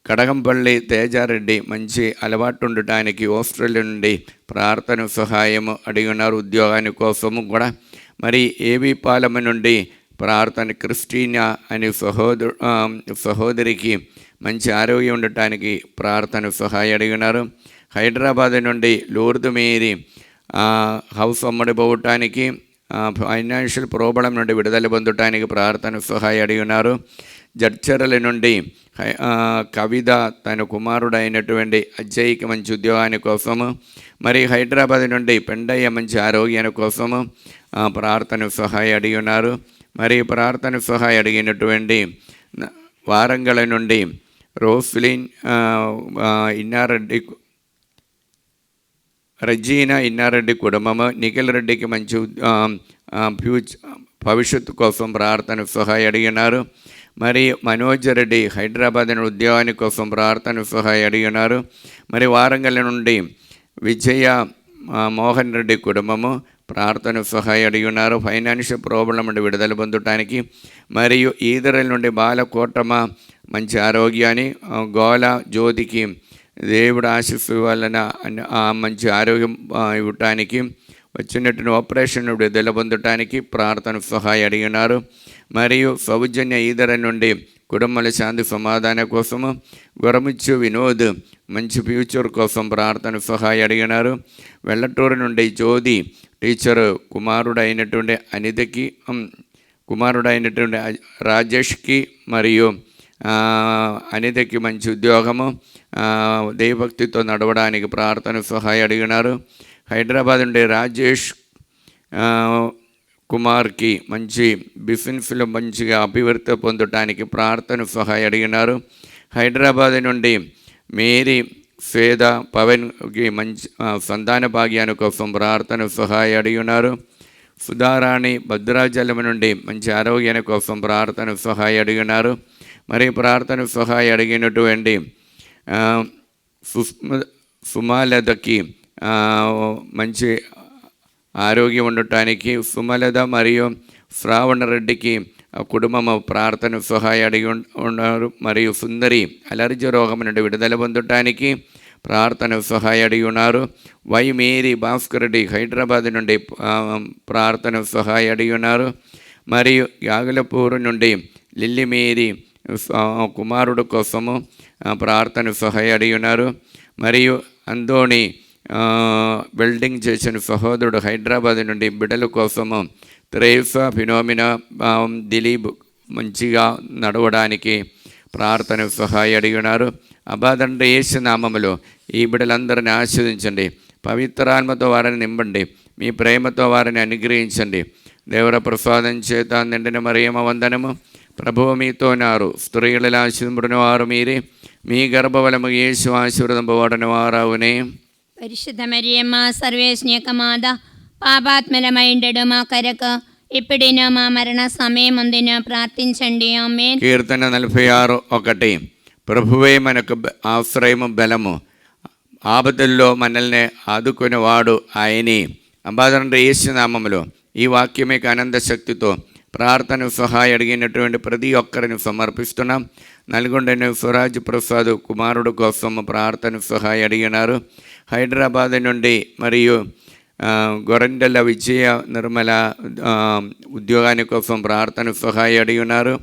కడగంపల్లి తేజారెడ్డి మంచి అలవాటు ఉండటానికి ఆస్ట్రేలియా నుండి ప్రార్థన సహాయము అడిగినారు, ఉద్యోగాని కోసము కూడా. మరి ఏబీ పాలెం నుండి ప్రార్థన క్రిస్టీనా అనే సహోదరికి మంచి ఆరోగ్యం ఉండటానికి ప్రార్థన సహాయం అడిగినారు. హైదరాబాద్ నుండి లూర్దు మేరీ హౌస్ అమ్మడిపోవటానికి, ఫైనాన్షియల్ ప్రాబ్లం నుండి విడుదల పొందటానికి ప్రార్థన సహాయం అడిగినారు. జడ్చర్ల నుండి కవిత తన కుమారుడు అయినటువంటి అజయ్కి మంచి ఉద్యోగాని కోసము, మరి హైదరాబాద్ నుండి పెండయ్య మంచి ఆరోగ్యాని కోసము ప్రార్థన సహాయం అడిగి ఉన్నారు. మరి ప్రార్థన సహాయం అడిగినటువంటి వారంగల నుండి రోస్లిన్ ఇన్నారెడ్డి, రజీనా ఇన్నారెడ్డి కుటుంబము, నిఖిల్ రెడ్డికి మంచి భవిష్యత్తు కోసం ప్రార్థన సహాయం అడిగినారు. మరి మనోజ్ రెడ్డి హైదరాబాద్ ఉద్యోగాని కోసం ప్రార్థన సహాయం అడిగినారు. మరి వారంగల్ నుండి విజయ మోహన్ రెడ్డి కుటుంబము ప్రార్థన సహాయం అడిగి ఉన్నారు, ఫైనాన్షియల్ ప్రాబ్లం నుండి విడుదల పొందటానికి. మరియు ఈదరల నుండి బాలకోటమ మంచి ఆరోగ్యాన్ని, గోల జ్యోతికి దేవుడు ఆశీస్సు వలన మంచి ఆరోగ్యం ఇవ్వటానికి, వచ్చినట్టు ఆపరేషన్ విడుదల పొందటానికి ప్రార్థన సహాయం అడిగినారు. మరియు సౌజన్య ఈదర నుండి కుటుంబాల శాంతి సమాధానం కోసము, గురముచ్చు వినోద్ మంచి ఫ్యూచర్ కోసం ప్రార్థన సహాయం అడిగినారు. వెల్లటూరు నుండి జ్యోతి టీచరు కుమారుడైనటువంటి రాజేష్కి మరియు అనితకి మంచి ఉద్యోగము, దైవభక్తితో నడవడానికి ప్రార్థన సహాయం అడిగినారు. హైదరాబాద్ నుండి రాజేష్ కుమార్కి మంచి బిజినెస్లో మంచిగా అభివృద్ధి పొందటానికి ప్రార్థన సహాయం అడిగినారు. హైదరాబాద్ నుండి మేరీ స్వేద పవన్కి మంచి సంతాన భాగ్యాన్ని కోసం ప్రార్థన సహాయం అడిగినారు. సుధారాణి భద్రాచలం నుండి మంచి ఆరోగ్యాన్ని కోసం ప్రార్థన సహాయం అడిగినారు. మరి ప్రార్థన సహాయం అడిగినటువంటి సుమలతకి మంచి ఆరోగ్యం ఉండటానికి, సుమలత మరియు శ్రావణ రెడ్డికి కుటుంబం ప్రార్థన సహాయం అడిగి ఉన్నారు. మరియు సుందరి అలర్జీ రోగం నుండి విడుదల పొందటానికి ప్రార్థన సహాయం అడిగి ఉన్నారు. వై మేరీ భాస్కర్ రెడ్డి హైదరాబాద్ నుండి ప్రార్థన సహాయం అడిగి ఉన్నారు. మరియు యాగలపూర్ నుండి లిల్లీ మేరీ కుమారుడు కోసము ప్రార్థన సహాయం అడిగి ఉన్నారు. మరియు అందోని వెల్డింగ్ చేసిన సహోదరుడు హైదరాబాద్ నుండి బిడ్డల కోసము, త్రేసా ఫినోమినా దిలీప్ మంచిగా నడవడానికి ప్రార్థన సహాయం అడిగి ఉన్నారు. అబాదండ్రి యేసు నామములో ఈ బిడ్డలందరినీ ఆశీర్వదించండి, పవిత్రాత్మతో వారిని నింపండి, మీ ప్రేమతో వారిని అనుగ్రహించండి. దేవర ప్రసాదం చేత నిండిన మరియమ్మ వందనము, ప్రభువు మీతో ఉన్నారు, స్త్రీలలో ఆశీర్వదింపబడిన వారు మీరే, మీ గర్భఫలము యేసు ఆశీర్వదింపబడిన వారవునే. పరిశుద్ధ మరియమ్మ సర్వేశ్వని యొక్క మాత, పాపాత్మలమైండడు మా కొరకు ఇప్పుడిన మా మరణ సమయమందున ప్రార్థించండి. ఆమేన్. కీర్తన 46:1. ప్రభువే మనకు ఆశ్రయము బలము, ఆపదల్లో మనల్ని ఆదుకునేవాడు ఆయనే. అబాదండ్రి యేసు నామములో ఈ వాక్యమే ఆనంద శక్తితో ప్రార్థన సహాయం అడిగినటువంటి ప్రతి ఒక్కరిని సమర్పిస్తున్నాం. నల్గొండ స్వరాజ్ ప్రసాద్ కుమారుడు కోసం ప్రార్థన సహాయం అడిగినారు. హైదరాబాద్ నుండి మరియు గొరండెల విజయ నిర్మల ఉద్యోగాని కోసం ప్రార్థన సహాయం అడిగినారు.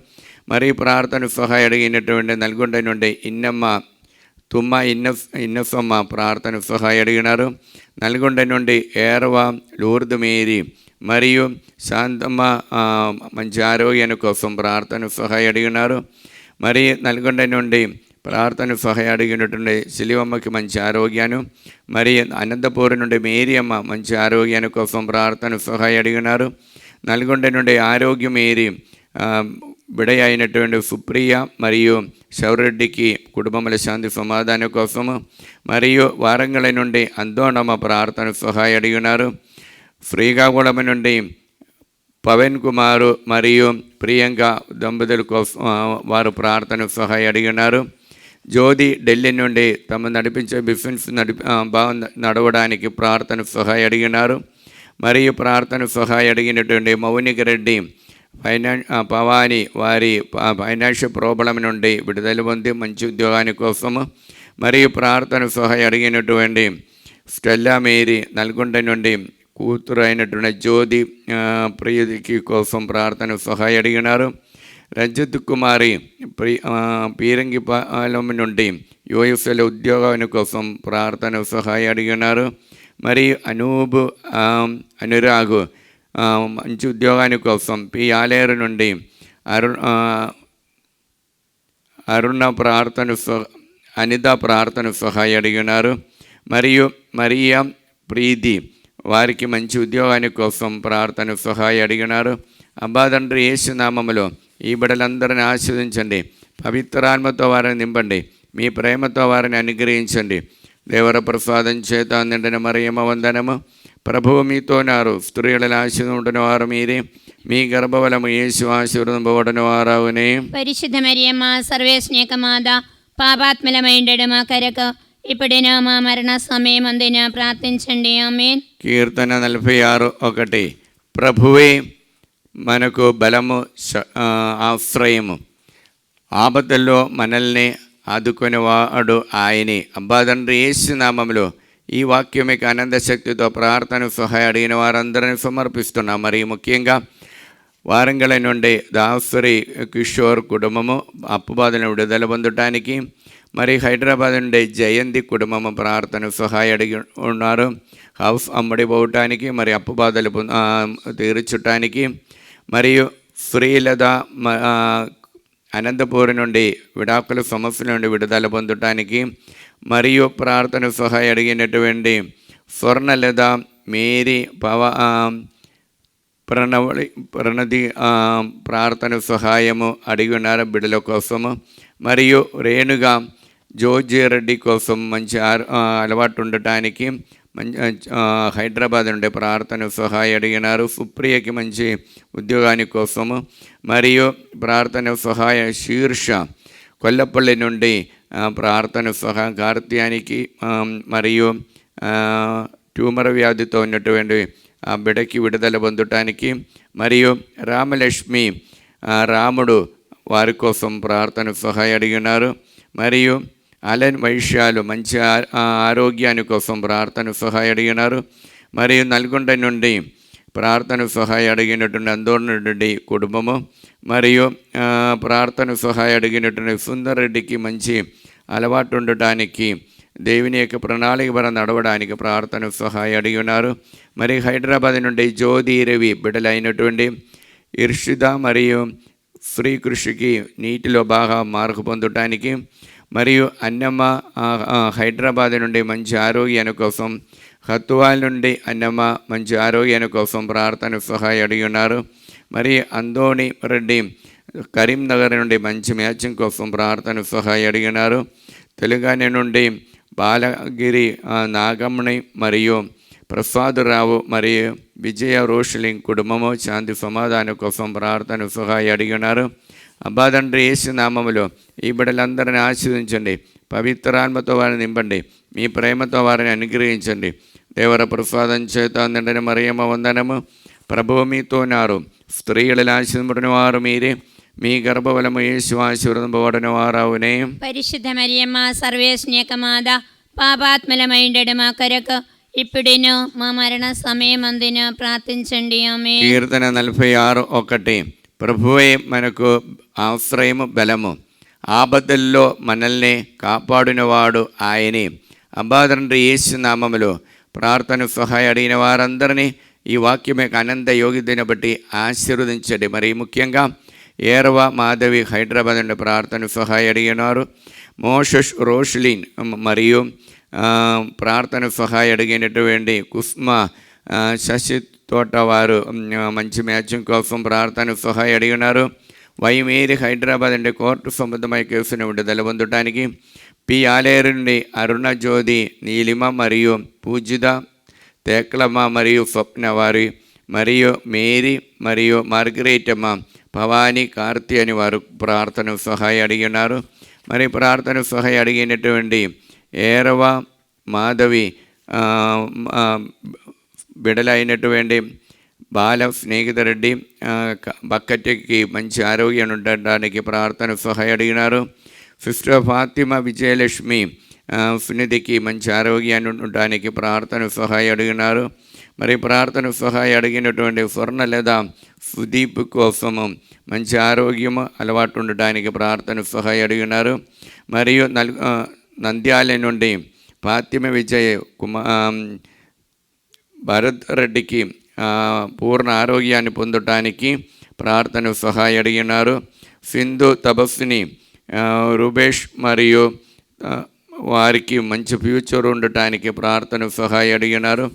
మరియు ప్రార్థన సహాయం అడిగినటువంటి నల్గొండ నుండి ఇన్నఫమ్మ ప్రార్థన సహాయం అడిగినారు. నల్గొండ నుండి ఏరవ లూర్దు మేరీ మరియు శాంతమ్మ మంచి ఆరోగ్యాన్ని కోసం ప్రార్థన సహాయం అడిగినారు. మరి నల్గొండ నుండి ప్రార్థన సహాయం అడిగినటువంటి శిలివమ్మకి మంచి ఆరోగ్యాన్ని, మరి అనంతపూర్ నుండి మేరీ అమ్మ మంచి ఆరోగ్యాన్ని కోసం ప్రార్థన సహాయం అడిగినారు. నల్గొండ నుండి ఆరోగ్యం మేరీ బిడ అయినటువంటి సుప్రియ మరియు శౌరెడ్డికి కుటుంబముల శాంతి సమాధానం కోసము, మరియు వారంగల నుండి అందోనమ్మ ప్రార్థన సహాయం అడిగినారు. శ్రీకాకుళం నుండి పవన్ కుమారు మరియు ప్రియాంక దంపతుల కోసం వారు ప్రార్థన సహాయం అడిగినారు. జ్యోతి ఢిల్లీ నుండి తమ నడిపించే బిఫెన్స్ నడవడానికి ప్రార్థన సహాయం అడిగినారు. మరియు ప్రార్థన సహాయం అడిగినటువంటి మౌనిక రెడ్డి పవాని వారి ఫైనాన్షియల్ ప్రాబ్లం నుండి విడుదల పొంది మంచి ఉద్యోగాని కోసము, మరియు ప్రార్థన సహాయం అడిగినటువంటి స్టెల్లా మేరీ నల్గొండ నుండి కూతురు అయినటువంటి జ్యోతి ప్రియకి కోసం ప్రార్థన సహాయం అడిగినారు. రంజిత్ కుమారి పీరంగిపాలెం నుండి యుఎస్ఏలో ఉద్యోగాని కోసం ప్రార్థన సహాయం అడిగినారు. మరియు అనూబ్ అనురాగ్ మంచి ఉద్యోగాని కోసం ఆలేరు నుండి అరుణ అనిత ప్రార్థన సహాయం అడిగినారు. మరియు మరియా ప్రీతి వారికి మంచి ఉద్యోగాని కోసం ప్రార్థన సహాయం అడిగినారు. అబ్బా తండ్రి యేసు నామములో ఈ బిడ్డలందరిని ఆశీర్వదించండి, పవిత్రాత్మతో వారిని నింపండి, మీ ప్రేమతో వారిని అనుగ్రహించండి. దేవర ప్రసాదం చేత నిండిన మరియమ్మ వందనము. ప్రభువు మీతోనారు, స్త్రీలను ఆశీర్వదించిన వారు మీరే, మీ గర్భఫలము యేసు ఆశీర్వదింపబడిన వారవునే. పరిశుద్ధ మరియమ్మ సర్వేశ్నేక మాత, పాపాత్మలమైండడు మా కొరకు ఇప్పుడైనా మా మరణ సమయమందున ప్రార్థించండి. ఆమేన్. కీర్తన 46:1. ప్రభువే మనకు బలము, ఆశ్రయము, ఆపదల్లో మనల్ని ఆదుకునేవాడు ఆయనే. అబ్బా తండ్రి యేసు నామములో ఈ వాక్యం మీకు ఆనంద శక్తితో ప్రార్థన సహాయం అడిగిన వారందరినీ సమర్పిస్తున్నాం. మరియు ముఖ్యంగా వారంగల నుండి దాసరి కిషోర్ కుటుంబము అప్పుబాధలను విడుదల పొందటానికి, మరి హైదరాబాద్ నుండి జయంతి కుటుంబము ప్రార్థన సహాయం అడిగి ఉన్నారు. హౌస్ అమ్మడి పోవటానికి, మరి అప్పుబాధలు తీర్చటానికి, మరియు శ్రీలత అనంతపూర్ నుండి విడాకుల సమస్యల నుండి విడుదల పొందటానికి, మరియు ప్రార్థన సహాయం అడిగినటువంటి స్వర్ణలత మేరీ ప్రణది ప్రార్థన సహాయము అడిగి ఉన్నారు బిడ్డల కోసము. మరియు రేణుగా జోజిరెడ్డి కోసం మంచి అలవాటు ఉండటానికి హైదరాబాద్ నుండి ప్రార్థన సహాయం అడిగినారు. సుప్రియకి మంచి ఉద్యోగాని కోసము, మరియు ప్రార్థన సహాయ శీర్ష కొల్లపల్లి నుండి ప్రార్థన సహాయం కార్తీయానికి, మరియు ట్యూమర్ వ్యాధితో ఉన్నటువంటి ఆ బిడ్డకి విడుదల పొందటానికి, మరియు రామలక్ష్మి రాముడు వారి కోసం ప్రార్థన సహాయం అడిగినారు. మరియు అలన్ వైశ్యాలు మంచి ఆరోగ్యాని కోసం ప్రార్థన సహాయం అడిగినారు. మరియు నల్గొండ నుండి ప్రార్థన సహాయం అడిగినటువంటి అందోళనరెడ్డి కుటుంబము, మరియు ప్రార్థన సహాయం అడిగినటువంటి సుందర్ రెడ్డికి మంచి అలవాటు ఉండటానికి, దేవుని యొక్క ప్రణాళిక పరం నడవడానికి ప్రార్థన సహాయం అడిగి ఉన్నారు. మరి హైదరాబాద్ నుండి జ్యోతి రవి బిడ్డలైనటువంటి ఇర్షిద మరియు శ్రీకృషికి నీటిలో బాగా మార్పు పొందటానికి, మరియు అన్నమ్మ హైదరాబాద్ నుండి మంచి ఆరోగ్యాని కోసం, హత్వాల నుండి అన్నమ్మ మంచి ఆరోగ్యాని కోసం ప్రార్థన సహాయం అడిగి ఉన్నారు. మరి అందోని రెడ్డి కరీంనగర్ నుండి మంచి మ్యాచింగ్ కోసం ప్రార్థన సహాయం అడిగినారు. తెలంగాణ నుండి బాలగిరి నాగమణి మరియు ప్రసాదరావు మరియు విజయ రోషలింగ్ కుటుంబము శాంతి సమాధానం కోసం ప్రార్థన సహాయం అడిగినారు. అబ్బా తండ్రి యేసు నామములో ఈ బిడ్డలందరిని ఆశీర్వదించండి, పవిత్రాత్మతో వారిని నింపండి, మీ ప్రేమతో వారిని అనుగ్రహించండి. దేవర ప్రసాదం చేత నిండిన మరియమ్మ వందనము. ప్రభువు మీతోనారు, స్త్రీలను ఆశీర్వదించిన వారు మీరే, మీ గర్భఫలము యేసు ఆశీర్వదింపబడిన వారవునే. పరిశుద్ధ మరియమ్మ సర్వేశ్నేక మాత, పాపాత్మలమైండడు మా కొరకు ఇప్పుడును మా మరణ సమయమందున ప్రార్థించండి. ఆమేన్. కీర్తన 46:1. ప్రభువే మనకు ఆశ్రయము, బలము, ఆపదల్లో మనల్ని కాపాడినవాడు ఆయనే. అబ్బా తండ్రి యేసు నామములో ప్రార్థన సహాయం అడిగిన వారందరినీ ఈ వాక్యం యొక్క అనంత యోగ్యతను బట్టి ఆశీర్వదించండి. మరి ముఖ్యంగా ఏరవ మాధవి హైదరాబాద్ నుండి ప్రార్థన సహాయం అడిగినారు. మోషష్ రోష్లిన్ మరియు ప్రార్థన సహాయం అడిగినటువంటి కుస్మా శశి తోట వారు మంచి మ్యాచింగ్ కోసం ప్రార్థన సహాయం అడిగినారు. వైమేరి హైదరాబాద్ నుండి కోర్టు సంబంధమై కేసును విడుదల పొందటానికి, ఆలేరు నుండి అరుణ జ్యోతి నీలిమ మరియు పూజిత తేక్లమ్మ మరియు స్వప్న వారి, మరియు మేరీ మరియు మార్గరేటమ్మ భవానీ కార్తీ అని వారు ప్రార్థన సహాయం అడిగినారు. మరి ప్రార్థన సహాయం అడిగినటువంటి ఏరవ మాధవి బిడలైనటువంటి బాల స్నేహితురెడ్డి బక్కటికి మంచి ఆరోగ్యం ఉండడానికి ప్రార్థన సహాయం అడిగినారు. సిస్టర్ ఫాతిమా విజయలక్ష్మి సునిధికి మంచి ఆరోగ్యాన్ని ఉండడానికి ప్రార్థన సహాయం అడిగినారు. మరి ప్రార్థన సహాయం అడిగినటువంటి స్వర్ణ లేదా సుదీప్ కోసము మంచి ఆరోగ్యము అలవాటు ఉండడానికి ప్రార్థన సహాయం అడిగినారు. మరియు నంద్యాల నుండి ఫాతిమా విజయ్ భరత్ రెడ్డికి పూర్ణ ఆరోగ్యాన్ని పొందటానికి ప్రార్థన సహాయం అడిగినారు. సింధు తపస్సుని రూబేష్ మరియు వారికి మంచి ఫ్యూచర్ ఉండటానికి ప్రార్థన సహాయం అడిగినారు.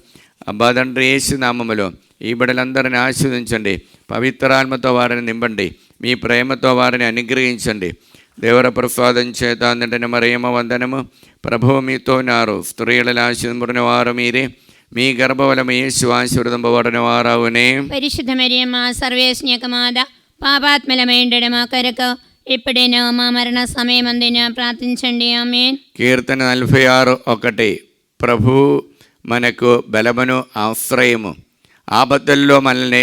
అబ్బా తండ్రి యేసు నామములో ఈ బిడ్డలందరినీ ఆశీర్వదించండి, పవిత్రాత్మతో వారిని నింపండి, మీ ప్రేమతో వారిని అనుగ్రహించండి. దేవర ప్రసాదం చేత అందుంటనే మరియమ్మ వందనము. ప్రభువు మీతో ఉన్నారు, స్త్రీలలో ఆశీర్వదింపబడిన వారు మీరే, మీ గర్భఫలము యేసు ఆశీర్వదింపబడిన వారవునే. పరిశుద్ధ మరియమ్మ సర్వేశ్వని యొక్క మాత, పాపాత్మలమైండెడు మా కొరకు ఇప్పుడేనో మా మరణ సమయమందున ప్రార్థించండి. ఆమేన్. కీర్తన 46:1 ప్రభువు మనకు బలమును ఆశ్రయము, ఆపదల్లో మనల్ని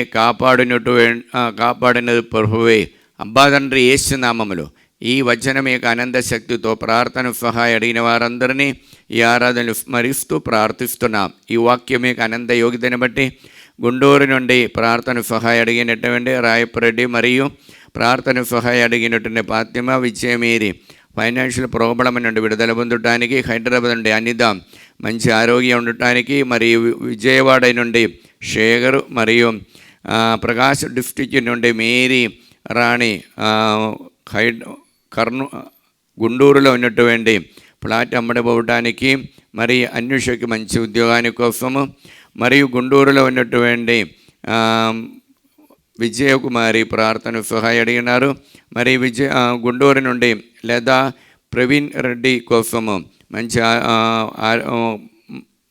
కాపాడినది ప్రభువే. అబ్బా తండ్రి యేసు నామములో ఈ వచనం యొక్క అనంత శక్తితో ప్రార్థన సహాయం అడిగిన వారందరినీ ఈ ఆరాధనలు స్మరిస్తూ ప్రార్థిస్తున్నాం. ఈ వాక్యం యొక్క అనంత యోగ్యతను బట్టి గుంటూరు నుండి ప్రార్థన సహాయం అడిగినటువంటి రాయపురెడ్డి మరియు ప్రార్థన సహాయం అడిగినటువంటి ఫాతిమా విజయమేరి ఫైనాన్షియల్ ప్రాబ్లం నుండి విడుదల పొందడానికి, హైదరాబాద్ నుండి అనిత మంచి ఆరోగ్యం ఉండటానికి, మరియు విజయవాడ నుండి శేఖర్ మరియు ప్రకాశ్ డిస్ట్రిక్ట్ నుండి మేరీ రాణి గుంటూరులో ఉన్నటువంటి ప్లాట్ అమ్మడబోవడానికి, మరి అన్వేషకి మంచి ఉద్యోగాని కోసము, మరియు గుంటూరులో ఉన్నటువంటి విజయకుమారి ప్రార్థన సహాయం అడిగినారు. మరి గుంటూరు నుండి లేదా ప్రవీణ్ రెడ్డి కోసము మంచి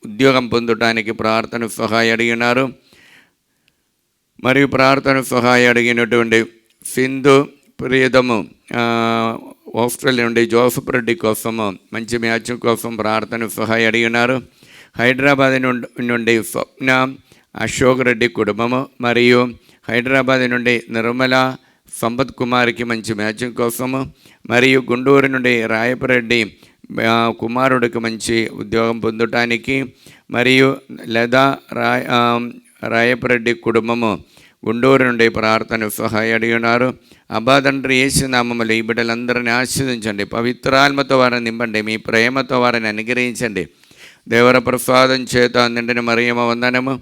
ఉద్యోగం పొందడానికి ప్రార్థన సహాయం అడిగినారు. మరియు ప్రార్థన సహాయం అడిగినటువంటి సింధు ప్రియదము ఆస్ట్రేలియా నుండి జోసఫ్ రెడ్డి కోసము మంచి మ్యాచ్ కోసం ప్రార్థన సహాయం అడిగినారు. హైదరాబాద్ నుండి స్వప్న అశోక్ రెడ్డి కుటుంబము, మరియు హైదరాబాద్ నుండి నిర్మల సంపత్ కుమార్కి మంచి మ్యాచింగ్ కోసము, మరియు గుంటూరు నుండి రాయపరెడ్డి కుమారుడికి మంచి ఉద్యోగం పొందటానికి, మరియు లేదా రాయపరెడ్డి కుటుంబము గుంటూరు నుండి ప్రార్థన సహాయం అడిగినారు. అబ్బా తండ్రి యేసు నామములో ఈ బిడ్డలందరినీ ఆశీర్వదించండి, పవిత్రాత్మతో వారిని నింపండి, మీ ప్రేమతో వారిని అనుగ్రహించండి. దేవర ప్రసాదం చేత నిండిన మరియమ్మ వందనము.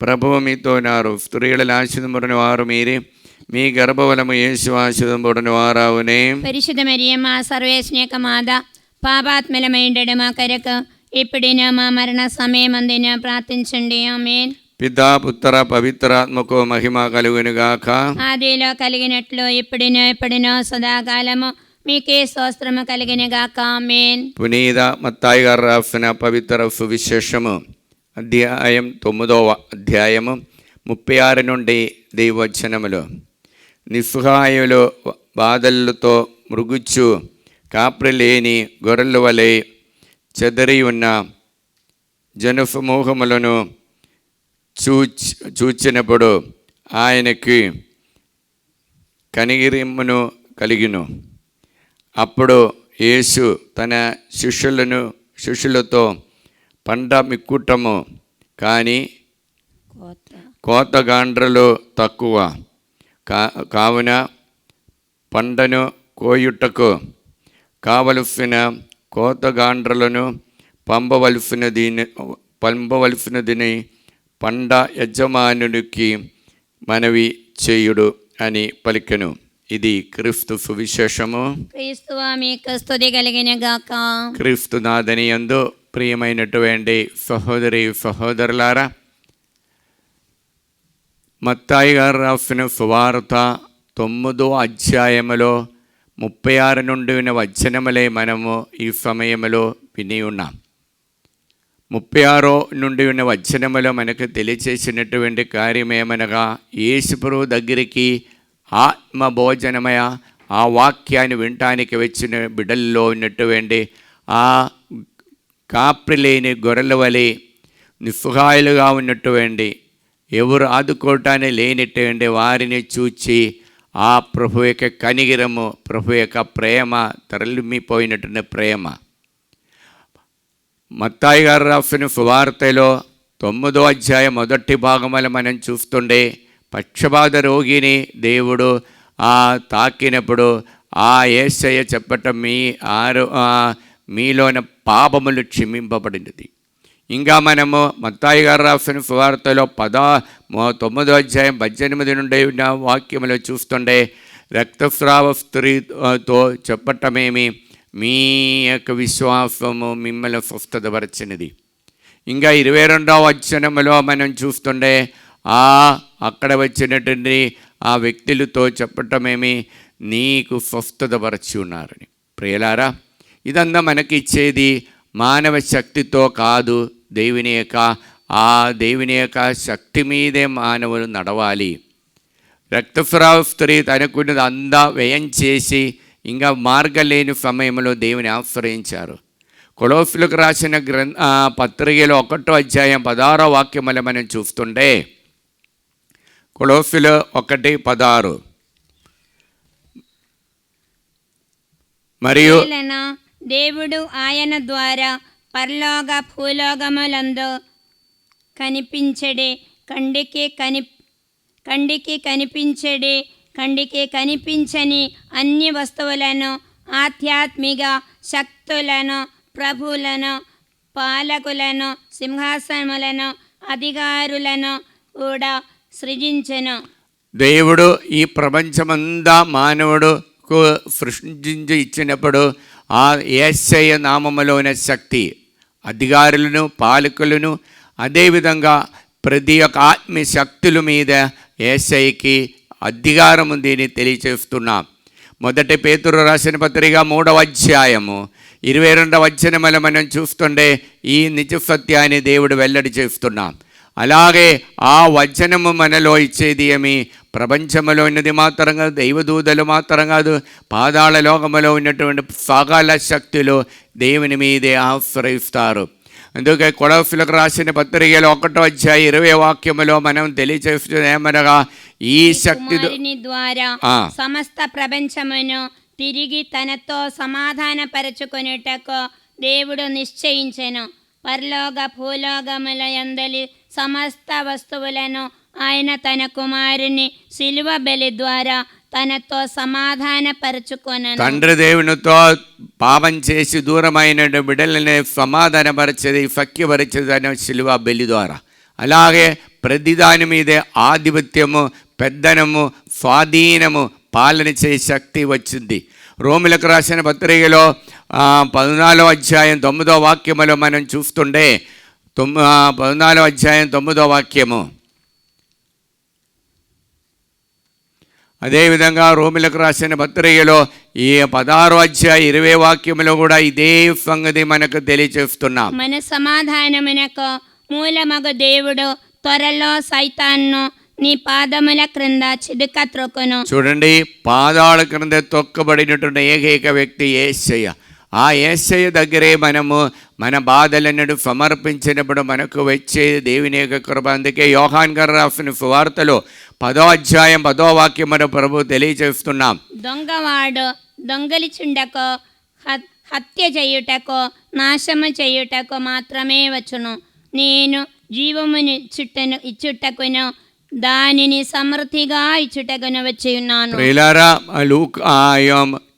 ప్రభువు మీతో ఉన్నారు, స్త్రీలలో ఆశీర్వదింపబడిన వారు మీరే, మీ గర్భఫలము యేసు ఆశీర్వదింపబడిన వారవునే. పరిశుద్ధ మరియమ్మ సర్వేశ్వని యొక్క మాత, పాపాత్మలమైండెడు మా కొరకు ఇప్పుడైనా మా మరణ సమయమందున ప్రార్థించండి. ఆమేన్. పితా పుత్ర పవిత్రాత్మకు మహిమ కలుగునుగాక. ఆదిలో కలిగినట్లు ఎప్పుడునో సదాకాలము మీకే స్తోత్రము కలిగినగాక. ఆమేన్. పునీత మత్తాయి గారు రాసిన పవిత్ర సువిశేషము అధ్యాయం 9వ అధ్యాయము 36 నుండి దైవవచనములు. నిస్సహాయులు బాధలతో మృగుచ్చు కాపరి లేని గొర్రెల వలె చెదరి ఉన్న జనసమూహములను చూచినప్పుడు ఆయనకి కనిగిరిమ్మను కలిగిను. అప్పుడు యేసు తన శిష్యులతో పంట మిక్కుటము కానీ కోతగాండ్రలు తక్కువ కావున పంటను కోయుటకు కావలసిన కోతగాండ్రలను పంపవలసినదిని పంట యజమానునికి మనవి చేయుడు అని పలికెను. ఇది క్రీస్తు సువిశేషము. క్రీస్తువా మీకు స్తుతి కలిగినగాక. క్రీస్తు నాథని యందు ప్రియమైనటువంటి సహోదరి సహోదరులారా, మత్తాయి గారు రాసిన సువార్త 9వ అధ్యాయములో 36 నుండి ఉన్న వచనములే మనము ఈ సమయంలో విని ఉన్నాం. 36 నుండి ఉన్న వచనములో మనకు తెలియచేసినటువంటి కార్యమేమనగా, యేసు ప్రభువు దగ్గరికి ఆత్మ భోజనమయ ఆ వాక్యాన్ని వినటానికి వచ్చిన బిడ్డల్లో ఉన్నటువంటి ఆ కాపరి లేని గొర్రెల వలె నిస్సహాయులుగా ఉన్నటువంటి ఎవరు ఆదుకోవటాన్ని లేనటువంటి వారిని చూచి ఆ ప్రభు యొక్క కనిగిరము, ప్రభు యొక్క ప్రేమ, తరలిమిపోయినటువంటి ప్రేమ. మత్తాయి గారు రాసిన సువార్తలో 9వ అధ్యాయం మొదటి భాగంలో మనం చూస్తుండే పక్షపాత రోగిని దేవుడు తాకినప్పుడు ఆ యేసయ్య చెప్పటం మీలోన పాపములు క్షమింపబడినది. ఇంకా మనము మత్తాయి గారు రాసిన సువార్తలో 9వ అధ్యాయం 18 నుండి ఉన్న వాక్యములో చూస్తుండే రక్తస్రావ స్త్రీతో చెప్పటమేమి, మీ యొక్క విశ్వాసము మిమ్మల్ని స్వస్థతపరచినది. ఇంకా 22వ వచనములో మనం చూస్తుండే అక్కడ వచ్చినటువంటి ఆ వ్యక్తులతో చెప్పటమేమి, నీకు స్వస్థతపరచి ఉన్నారని. ప్రియులారా, ఇదంతా మనకి ఇచ్చేది మానవ శక్తితో కాదు, దేవుని యొక్క శక్తి మీదే మానవులు నడవాలి. రక్తస్రావ స్త్రీ తనకున్నది అంతా వ్యయం చేసి ఇంకా మార్గం లేని సమయంలో దేవుని ఆశ్రయించారు. కొలోస్యులకు రాసిన పత్రికలో 1వ అధ్యాయం 16వ వాక్యములు మనం చూస్తుంటే కొలోస్యులు 1:16 మరియు దేవుడు ఆయన ద్వారా పరలోక భూలోకములందు కనిపించడే కంటికి కనిపించని అన్ని వస్తువులను, ఆధ్యాత్మిక శక్తులను, ప్రభువులను, పాలకులను, సింహాసనములను, అధికారులను కూడా సృజించెను. దేవుడు ఈ ప్రపంచమంతా మానవుడుకు సృష్టించి ఇచ్చినప్పుడు ఆ యేసయ్య నామములోని శక్తి అధికారులను, పాలకులను, అదేవిధంగా ప్రతి ఒక్క ఆత్మీయ శక్తుల మీద యేసయ్యకి అధికారం ఉంది అని తెలియచేస్తున్నాం. 1 పేతురు రాసిన పత్రిక 3వ అధ్యాయము 22వ వచనములో మనం చూస్తుండే ఈ నిజ సత్యాన్ని దేవుడు వెల్లడి చేస్తున్నాం. అలాగే ఆ వచనము మనలో ఇచ్చేది ఏమి, ప్రపంచంలో ఉన్నది మాత్రం కాదు, దైవదూతలు మాత్రం కాదు, పాతాళ లోకములో ఉన్నటువంటి సకల శక్తులు దేవుని మీదే ఆశ్రయిస్తారు. అందుకే కొలొస్సీయులకు రాసిన పత్రికలో 1వ అధ్యాయం 20వ వాక్యములో మనం తెలియజేస్తున్నది ఏమనగా, ఈ శక్తి ద్వారా సమస్త ప్రపంచమును తిరిగి తనతో సమాధానపరచుకొనుటకు దేవుడు నిశ్చయించెను. పరలోక భూలోకముల యందలి సమస్త వస్తువులను ఆయన తన కుమారుని శిలువ బలి ద్వారా తనతో సమాధానపరచుకొనెను. తండ్రి దేవునితో పాపం చేసి దూరమైన బిడ్డలని సమాధానపరిచేది, సఖ్యపరిచేది అనే శిలువ బలి ద్వారా. అలాగే ప్రతిదాని మీదే ఆధిపత్యము, పెద్దనము, స్వాధీనము, పాలన చేసే శక్తి వచ్చింది. రోమిలకు రాసిన పత్రికలో 14వ అధ్యాయం 9వ వాక్యములో మనం చూస్తుండే 14వ అధ్యాయం 9వ వాక్యము. అదేవిధంగా రోమిలకు రాసిన పత్రికలో ఈ 16వ అధ్యాయం 20వ వాక్యములో కూడా ఇదే సంగతి మనకు తెలియచేస్తున్నాం. మన సమాధానమునకు మూలమగు దేవుడు త్వరలో సైతాన్ను నీ పాదముల క్రింద చిదుక త్రొక్కును. చూడండి, పాదాల క్రింద తొక్కబడినటువంటి ఏకైక వ్యక్తి యేసయ్య. ఆ యేసయ్య దగ్గరే మనము మన బాధలన్నట్టు సమర్పించినప్పుడు మనకు వచ్చే దేవుని యొక్క కృప. అందుకే యోహాన్ గారు రాసిన సువార్తలో 10వ అధ్యాయం 10వ వాక్యం మన ప్రభు తెలియజేస్తున్నాం. దొంగవాడు దొంగలిచుండకో, హత్య చేయుటకో, నాశము చేయుటకో మాత్రమే వచ్చును. నేను జీవముని ఇచ్చుటకును దానిని సమృద్ధిగా ఇచ్చుటకును వచ్చి ఉన్నాను. ప్రియులారా,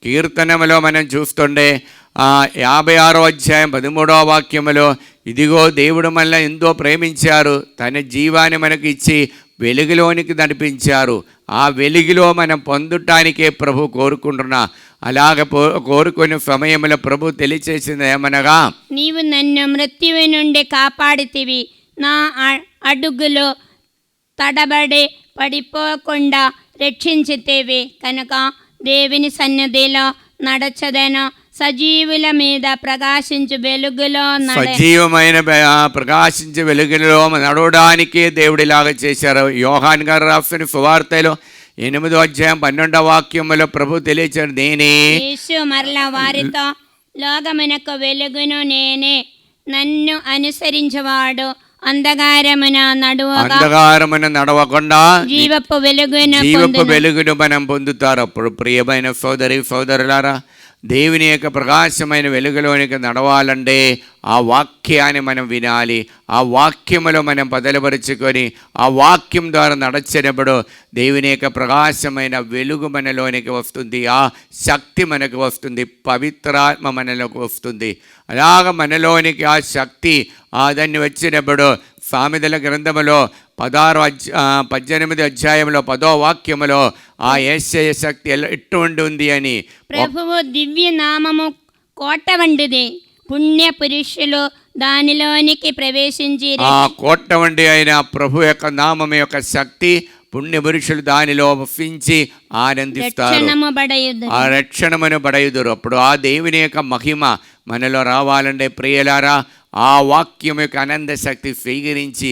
కీర్తనములో మనం చూస్తుండే 56వ అధ్యాయం 13వ వాక్యములో, ఇదిగో దేవుడు మనల్ని ఎంతో ప్రేమించారు, తన జీవాన్ని మనకు ఇచ్చి వెలుగులోనికి నడిపించారు. ఆ వెలుగులో మనం పొందటానికే ప్రభు కోరుకుంటున్నా. అలాగ కోరుకునే సమయంలో ప్రభు తెలియచేసింది ఏమనగా, నీవు నన్ను మృత్యువు నుండి కాపాడితివి, నా అడుగులో తడబడి పడిపోకుండా రక్షించితేవి కనుక దేవుని సన్నిధిలో నడచదను. సజీవుల మీద ప్రకాశించు వెలుగులో సజీవమైన ప్రకాశించే వెలుగులో నడవడానికే దేవుడిలాగా చేశారు. యోహాన్ గారు రాసిన సువార్తలో 8వ అధ్యాయం 12వ వాక్యములో ప్రభు తెలియచారు, నేనే. యేసు మరలా వారితో, లోకమునకు వెలుగును నేనే, నన్ను అనుసరించేవాడు అంధకారమున నడవకుండా జీవపు వెలుగును మనం పొందుతారు. అప్పుడు ప్రియమైన సోదరులారా, దేవుని యొక్క ప్రకాశమైన వెలుగులోనికి నడవాలంటే ఆ వాక్యాన్ని మనం వినాలి. ఆ వాక్యములో మనం బదలుపరుచుకొని ఆ వాక్యం ద్వారా నడచినప్పుడు దేవుని యొక్క ప్రకాశమైన వెలుగు మనలోనికి వస్తుంది, ఆ శక్తి మనకు వస్తుంది, పవిత్రాత్మ మనలోకి వస్తుంది. అలాగ మనలోనికి ఆ శక్తి దాన్ని వచ్చినప్పుడు సామెతల గ్రంథములో 18 అధ్యాయంలో 10వ వాక్యములో ఆ యేసయ్య శక్తి ఎటువంటి ఉంది అని, ప్రభువు దివ్య నామము కోట వంటిది, పుణ్య పురుషులు దానిలోనికి ప్రవేశించి ఆ కోట వంటి అయిన ప్రభు యొక్క నామం యొక్క శక్తి పుణ్య పురుషులు దానిలో వసించి ఆనందిస్తారు, ఆ రక్షణమును బడయుదురు. అప్పుడు ఆ దేవుని యొక్క మహిమ మనలో రావాలంటే ప్రియులారా, ఆ వాక్యం యొక్క ఆనంద శక్తి స్వీకరించి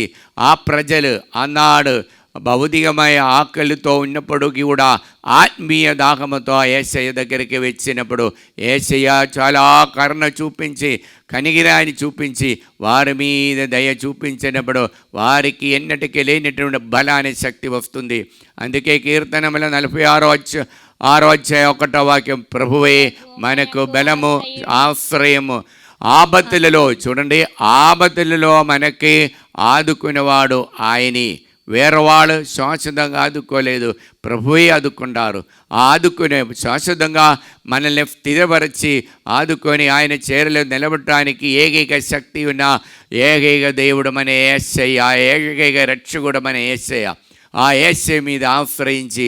ఆ ప్రజలు అన్నాడు భౌతికమైన ఆకలితో ఉన్నప్పుడు కూడా ఆత్మీయ దాహముతో యేసయ్య దగ్గరికి వచ్చినప్పుడు యేసయ్య చాలా కరుణ చూపించి కనిగిరాని చూపించి వారి మీద దయ చూపించినప్పుడు వారికి ఎన్నటికీ లేనటువంటి బలాన్ని శక్తి వస్తుంది. అందుకే కీర్తనముల 46వ అధ్యాయం 1వ వాక్యం, ప్రభువే మనకు బలము ఆశ్రయము. ఆపత్తులలో చూడండి, ఆపత్తులలో మనకి ఆదుకునేవాడు ఆయనే. వేరే వాళ్ళు శాశ్వతంగా ఆదుకోలేదు, ప్రభువే ఆదుకున్నారు. ఆదుకునే శాశ్వతంగా మనల్ని స్థిరపరిచి ఆదుకొని ఆయన చేరలో నిలబడటానికి ఏకైక శక్తి ఉన్న ఏకైక దేవుడు మన యేసయ్య, ఏకైక రక్షకుడు మన యేసయ్య. ఆ యేసయ్య మీద ఆశ్రయించి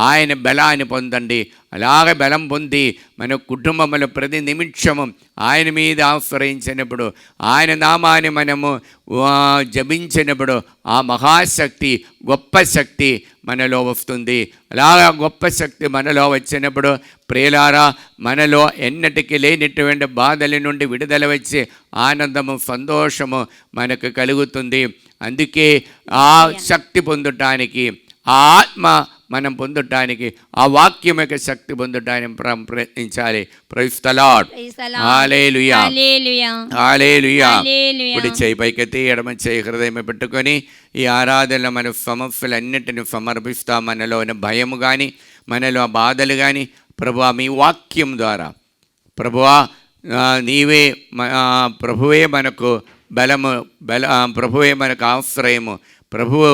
ఆయన బలాన్ని పొందండి. అలాగే బలం పొంది మన కుటుంబంలో ప్రతి నిమిషము ఆయన మీద ఆశ్రయించినప్పుడు, ఆయన నామాన్ని మనము జపించినప్పుడు ఆ మహాశక్తి, గొప్ప శక్తి మనలో వస్తుంది. అలాగా గొప్ప శక్తి మనలో వచ్చినప్పుడు ప్రియులారా, మనలో ఎన్నటికీ లేనటువంటి బాధల నుండి విడుదల వచ్చి ఆనందము, సంతోషము మనకు కలుగుతుంది. అందుకే ఆ శక్తి పొందటానికి, ఆ ఆత్మ మనం పొందటానికి, ఆ వాక్యం యొక్క శక్తి పొందటానికి ప్రయత్నించాలి. Praise the Lord. Hallelujah, hallelujah. కుడి చేయి పైకెత్తి ఎడమ చేయి హృదయం పెట్టుకొని ఈ ఆరాధనలో మన సమస్యలన్నిటిని సమర్పిస్తాం. మనలోని భయము కానీ, మనలో బాధలు కానీ ప్రభువా మీ వాక్యం ద్వారా, ప్రభువా నీవే, ప్రభువే మనకు బలము, ప్రభువే మనకు ఆశ్రయము. ప్రభువు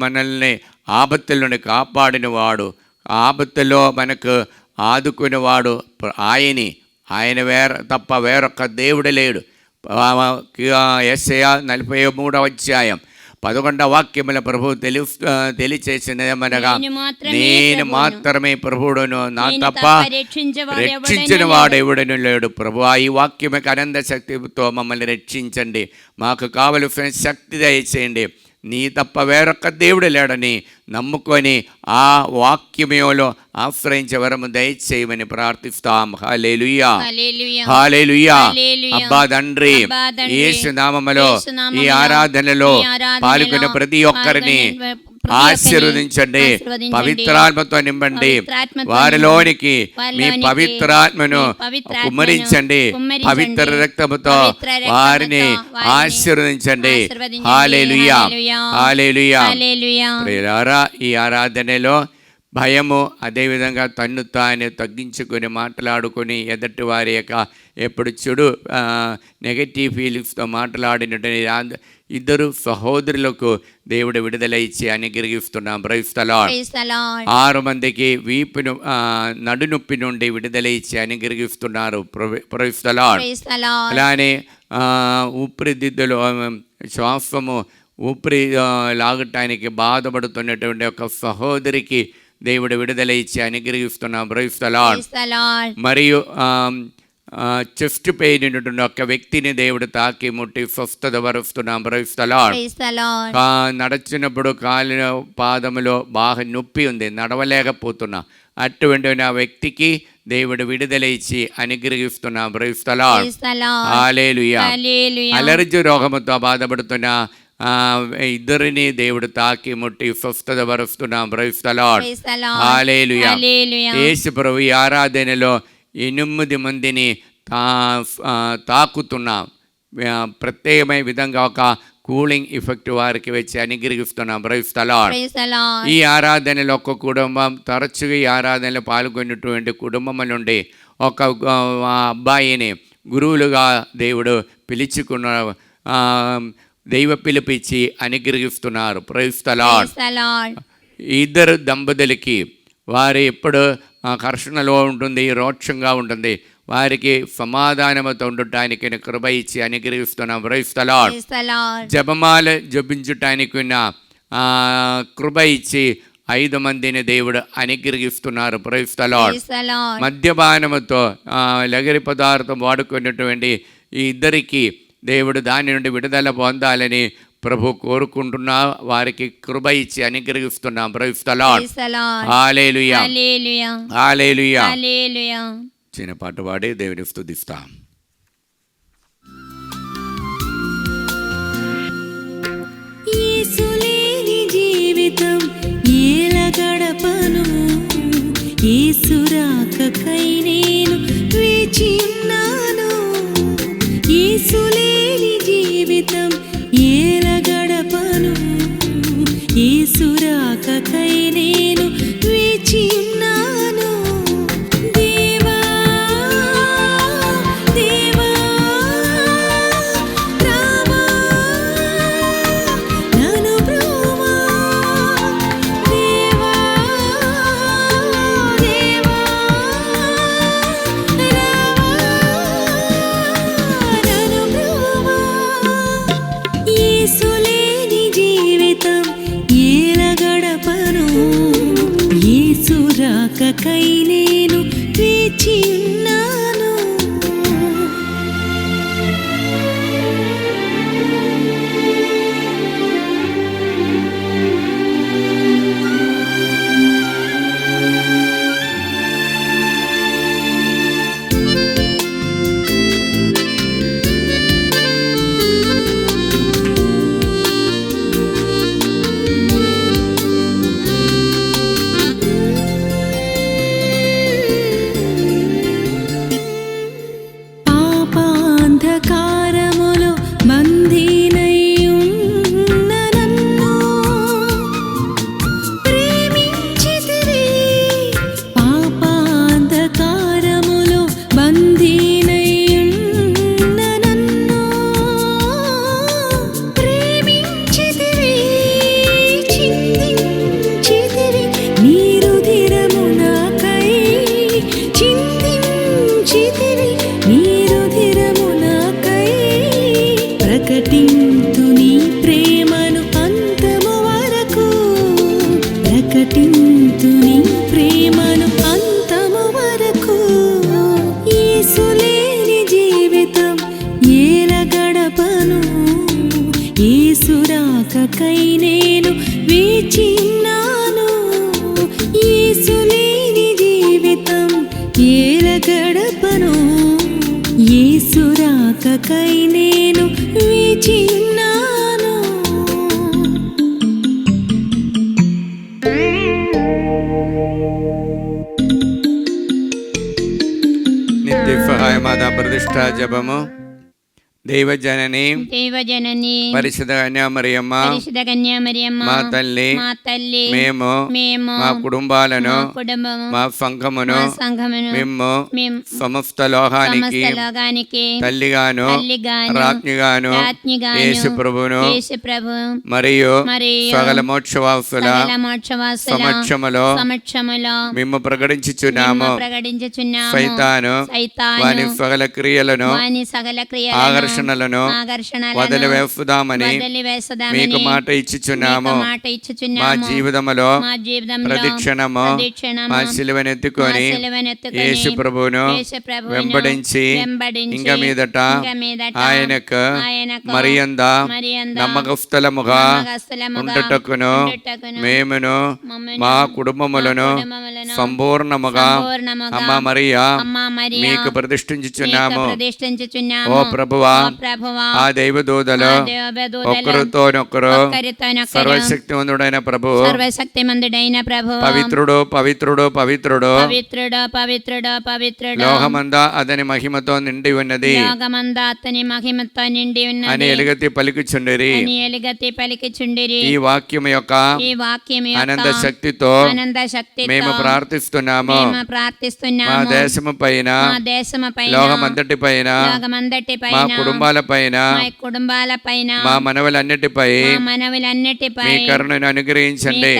మనల్ని ఆపత్తుల నుండి కాపాడినవాడు, ఆపత్తులో మనకు ఆదుకునేవాడు ఆయన తప్ప వేరొక్క దేవుడు లేడు. యెషయా 43వ అధ్యాయం 11వ వాక్యముల ప్రభువు తెలియచేసినదనగా, నేను మాత్రమే ప్రభువుడును, నా తప్ప రక్షించిన వాడు ఎవడను లేడు. ప్రభు ఈ వాక్యం యొక్క ఆనంద శక్తితో మమ్మల్ని రక్షించండి, మాకు కావలసిన శక్తి దయచేయండి. నీ తప్ప వేరొక్క దేవుడు లేడని నమ్ముకొని ఆ వాక్యమేలో ఆశ్రయించే వరము దయచేయమని ప్రార్థిస్తాం. హల్లెలూయా, హల్లెలూయా. అబ్బా తండ్రి, యేసు నామములో ఈ ఆరాధనలో పాల్గొన్న ప్రతి ఒక్కరిని ఆశీర్వదించండి, పవిత్రాత్మతో నింపండి, వారిలోనికి మీ పవిత్రాత్మను కుమ్మరించండి, పవిత్ర రక్తముతో వారిని ఆశీర్వదించండి. హల్లెలూయా, హల్లెలూయా. ప్రియులారా, ఈ ఆరాధనలో భయము, అదేవిధంగా తన్ను తాను తగ్గించుకొని మాట్లాడుకొని ఎదుటి వారి యొక్క ఎప్పుడు చెడు నెగటివ్ ఫీలింగ్స్తో మాట్లాడినటువంటి ఇద్దరు సహోదరులకు దేవుడు విడుదల ఇచ్చి అనుగ్రహిస్తున్నాం. Praise the lord. 6 మందికి వీపును నడునొప్పి నుండి విడుదల ఇచ్చి అనుగ్రహిస్తున్నారు. Praise the lord. అలానే ఊపిరితిత్తులు, శ్వాసము, ఊపిరి లాగటానికి బాధపడుతున్నటువంటి ఒక సహోదరికి దేవుడు విడుదల ఇచ్చి అనుగ్రహిస్తున్నాం. Praise the Lord. మరియు చెస్ట్ పెయిన్ ఉన్నటువంటి ఒక వ్యక్తిని దేవుడు తాకి ముట్టి స్వస్థత పరుస్తున్నాం. Praise the lord. నడిచినప్పుడు కాలు పాదములో బాగా నొప్పి ఉంది, నడవలేకపోతున్నా, అటువంటి ఆ వ్యక్తికి దేవుడు విడుదల ఇచ్చి అనుగ్రహిస్తున్నాం. Praise the Lord. హల్లెలూయా. అలర్జీ రోగముతో బాధపడుతున్న ఇద్దరిని దేవుడు తాకి ముట్టి స్వస్థత పరుస్తున్నాం. Praise the Lord. Praise the Lord. హల్లెలూయా. Hallelujah. యేసు ప్రభు ఈ ఆరాధనలో 8 మందిని తాకుతున్నాం. ప్రత్యేకమైన విధంగా ఒక కూలింగ్ ఎఫెక్ట్ వారికి వచ్చి అనుగ్రహిస్తున్నాం. Praise the Lord. Praise the Lord. ఈ ఆరాధనలో ఒక కుటుంబం, తరచుగా ఈ ఆరాధనలో పాల్గొన్నటువంటి కుటుంబం నుండి ఒక అబ్బాయిని గురువులుగా దేవుడు పిలుచుకున్న దైవ పిలిపించి అనుగ్రహిస్తున్నారు. Praise the Lord. Praise the Lord. ఇద్దరు దంపతులకి వారు ఎప్పుడు ఘర్షణలో ఉంటుంది, రోక్షంగా ఉంటుంది, వారికి సమాధానముతో ఉండటానికి కృప ఇచ్చి అనుగ్రహిస్తున్నాం. Praise the Lord. Praise the Lord. జపమాల జపించటానికి కృప ఇచ్చి 5 మందిని దేవుడు అనుగ్రహిస్తున్నారు. Praise the Lord. Praise the Lord. మద్యపానముతో లగరి పదార్థం వాడుకున్నటువంటి ఈ ఇద్దరికి దేవుడు దాని నుండి విడుదల పొందాలని ప్రభు కోరుకుంటున్నా, వారికి కృప ఇచ్చి అనుగ్రహిస్తున్నాం. Praise the Lord. Praise the Lord. హల్లెలూయా. Hallelujah. హల్లెలూయా. Hallelujah. చిన్న పాట పాడి దేవుని స్తుతిస్తాం. యేసు లేని జీవితం ఎలా గడపను? యేసు రాకకై నేను వేచి ఉన్నాను. యేసు లేని జీవితం ఎలా గడపను? యేసు రాకకై నేను వేచి ఉన్నాను. దేవా దేవా రామా నన్ను బ్రోమా. దేవా దేవా రామా నన్ను బ్రోమా. యేసు లేని జీవితం ఎలా గడపను? యేసు రాకకై నేను వేచి ఉన్నాను. పాపాంధకారములో బందీనై ఉన్న నన్ను ప్రేమించితివి. పాపాంధకారములో బందీనై ఉన్న నన్ను ప్రేమించితివి. చిందించితివి నీ రుధిరము నాకై. చిందించితివి నీ రుధిరము నాకై. ప్రకటింతు నీ ప్రేమను అంతము వరకు. ప్రకటింతు నీ ప్రేమను అంతము వరకు. యేసు లేని జీవితం ఎలా గడపను? యేసు రాకకై నేను వేచి ఉన్నాను. యేసు లేని జీవితం ఎలా గడపను? యేసు రాకకై నేను వేచి ఉన్నాను. నిత్య సహాయమాత ప్రతిష్ఠ జపము. దైవజనని దేవజనని పరిశుద్ధ కన్యామరియమ్మ పరిశుద్ధ కన్యామరియమ్మ మా తల్లి మా తల్లి మేము మేము మా కుటుంబాలను మా కుటుంబము మా సంఘమును మా సంఘమును మేము మేము సమస్త లోకానికి సమస్త లోకానికి తల్లిగాను తల్లిగాను రాజ్ఞిగాను రాజ్ఞిగాను యేసు ప్రభువును యేసు ప్రభు మరియు మరియు సకల మోక్షవాసుల సకల మోక్షవాసుల సమక్షములో సమక్షములో మేము ప్రకటించుచున్నాము. ప్రకటించుచున్నాము. సైతాను వాని సకల క్రియలను వాని సకల క్రియలను ఆకర్షణలను వదిలివేసుదామని మీకు మాట ఇచ్చుచున్నాము. మా జీవితములో ప్రతిక్షణము మా శిలువనెత్తుకొని యేసు ప్రభువును వెంబడించి ఇంకా మీదట ఆయనకు మరియంద నమ్మకస్తులముగా ఉండుటకును మేమును మా కుటుంబములను సంపూర్ణముగా అమ్మ మరియా మీకు ప్రతిష్ఠించుచున్నాము. ఓ ప్రభువా ఆ దైవదూతలు ఒకరితోనొకరు సర్వశక్తిమంతుడైన ప్రభు పవిత్రుడు పవిత్రుడు పవిత్రుడు లోకమంతా అతని మహిమతో నిండి ఉన్నది అని ఎలుగెత్తి పలికిచుండిరి. ఈ వాక్యం యొక్క అనంత శక్తితో మేము ప్రార్థిస్తున్నాము. మా దేశము పైన లోకమంతటి పైన మా కుటుంబాల పైన మా మనవులన్నిటిపై మీ కరుణను అనుగ్రహించండి.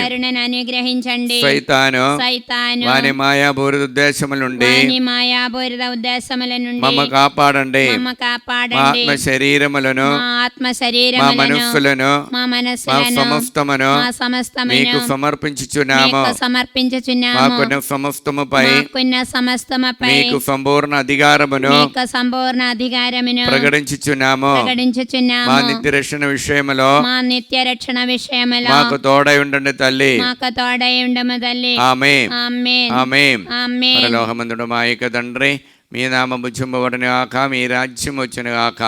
సైతాను వాని మాయాబూరిత ఉద్దేశముల నుండి మమ్మ కాపాడండి. మా ఆత్మ శరీరములను మా మనస్సులను మా సమస్తమును మీకు సమర్పించుచున్నాము. మాకున్న సమస్తముపై మీకు సంపూర్ణ అధికారమును ప్రకటించుచున్నాము. మా నిత్య రక్షణ విషయములో మాకు తోడై ఉండండి తల్లి. ఆమేన్ ఆమేన్. పరలోకమందుడు మా యొక్క తండ్రి, మీ నామము ఉచ్చింపబడును గాక, మీ రాజ్యం వచ్చును గాక,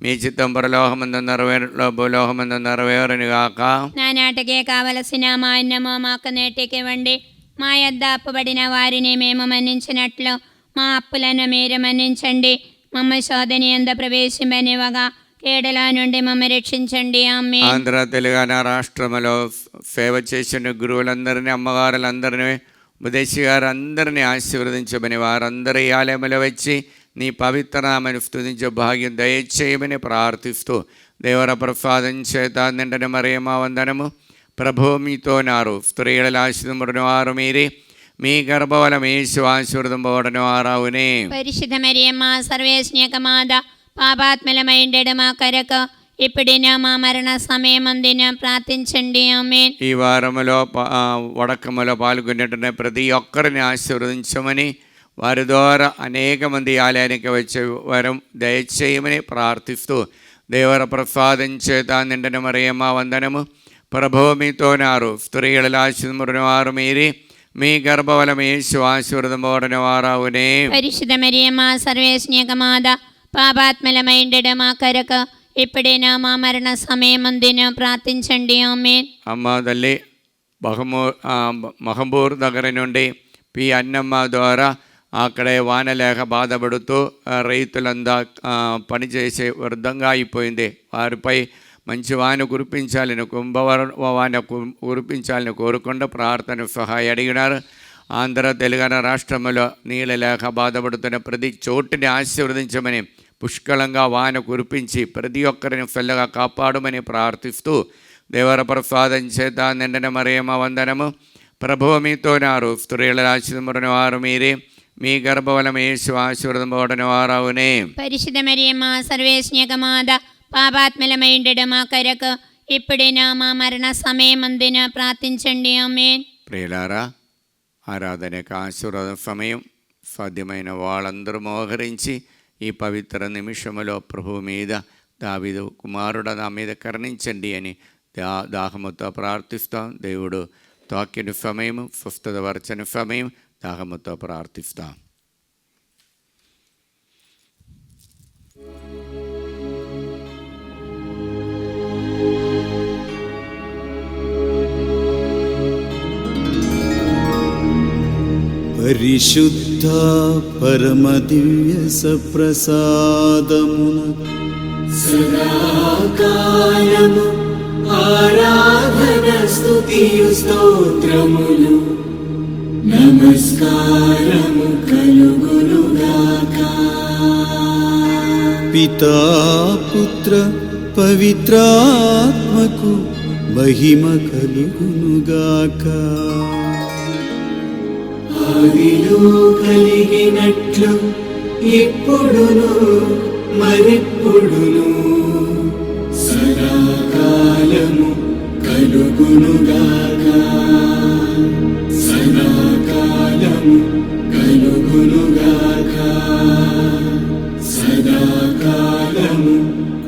మీ చిత్తం పరలోకమందు నెరవేరులో భూలోకమందు నెరవేరును గాక. నానాటికే కావలసిన మా అన్నము మాకు నేటికి ఇవ్వండి. మా యొద్ద అప్పుబడిన వారిని మేము మన్నించినట్లు మా అప్పులను మీరు మన్నించండి. మమ్మ శోధన యందు ప్రవేశింపనివ్వగా కేడల నుండి మమ్మ రక్షించండి. ఆమేన్. ఆంధ్ర తెలంగాణ రాష్ట్రములో సేవ చేసిన గురువులందరినీ, అమ్మగారులందరినీ, ఉపదేశి గారు అందరినీ ఆశీర్వదించమని, వారందరి ఆలయంలో వచ్చి నీ పవిత్రనామని స్తుతించే భాగ్యం దయచేయమని ప్రార్థిస్తూ, దేవర ప్రసాదం చేత నిండని మరియమ్మ వందనము. ప్రభు మీతో నారు, స్త్రీల ఆశీర్వదింపబడిన వారు మీరే, మీ గర్భఫలం యేసు ఆశీర్వదింపబడిన వారవునే. పరిశుద్ధ మరియమ్మ సర్వేశ్వర మాత, పాపాత్మలమైండెడు మా కొరకు ఇప్పుడిన మా మరణ సమయమందున ప్రార్థించండి. ఆమేన్. ఈ వారములో వడకములో పాల్గొనేటనే ప్రతి ఒక్కరిని ఆశీర్వదించమని, వారి ద్వారా అనేక మంది ఆలయానికి వచ్చే వరం దయచేయమని ప్రార్థిస్తూ, దేవర ప్రసాదం చేత నిండని మరియమ్మ వందనము. ప్రభు మీతో నారు, స్త్రీల ఆశీర్వదింపబడిన వారు మీరే, మీ గర్భఫలం యేసు ఆశీర్వదింపబడిన వారవునే. పరిశుద్ధ మరియమ్మ సర్వేశ్వర మాత, పాపాత్మలమైండెడు మా కొరకు ఇప్పుడైనా మా మరణ సమయమందున ప్రార్థించండి. ఆమేన్. అమ్మ తల్లి మహంబూర్ దగ్గర నుండి పి అన్నమ్మ ద్వారా అక్కడే వాన లేక బాధపడుతూ రైతులంతా పనిచేసే వృద్ధంగా అయిపోయింది. వారిపై మంచి వాన కురిపించాలని, వాన కురిపించాలని కోరుకుంటూ ప్రార్థన సహాయం అడిగినారు. ఆంధ్ర తెలంగాణ రాష్ట్రంలో నీళ్ళ లేక బాధపడుతున్న ప్రతి చోటుని ఆశీర్వదించమని, పుష్కలంగా వాన కురిపించి ప్రతి ఒక్కరిని చల్లగా కాపాడమని ప్రార్థిస్తూ, దేవర ప్రసాదం చేత నిండని మరియమ్మ వందనము. ప్రభువు మీతో నారు, స్త్రీల ఆశీర్వదింపబడిన వారు మీరే, మీ గర్భఫలం యేసు ఆశీర్వదింపబడిన వారవునే. పరిశుద్ధ మరియమ్మ సర్వేశ్వర మాత, పాపాత్మలమైండెడు మా కొరకు ఇప్పుడైనా మా మరణ సమయమందున ప్రార్థించండి. ఆమేన్. ప్రియులారా, ఆరాధనకు ఆశీర్వాద సమయం. సాధ్యమైన వాళ్ళందరూ మోహరించి ఈ పవిత్ర నిమిషములో ప్రభు మీద, దావీదు కుమారుడు నా మీద కరుణించండి అని దాహముతో ప్రార్థిస్తాం. దేవుడు తాకిన సమయం, స్వస్థత వరచని సమయం, దాహముతో ప్రార్థిస్తాం. పరిశుద్ధ పరమ దివ్య సప్రసాదమున సదాకాలము ఆరాధన స్తుతియు స్తోత్రములు నమస్కారము కలుగునుగాక. పితా పుత్ర పవిత్రాత్మకు మహిమ కలుగునుగాక. ఆదిలో కలిగినట్లు ఇప్పుడును మరెప్పుడును సదాకాలము కలుగునుగాక. సదాకాలము కలుగునుగాక. సదాకాలము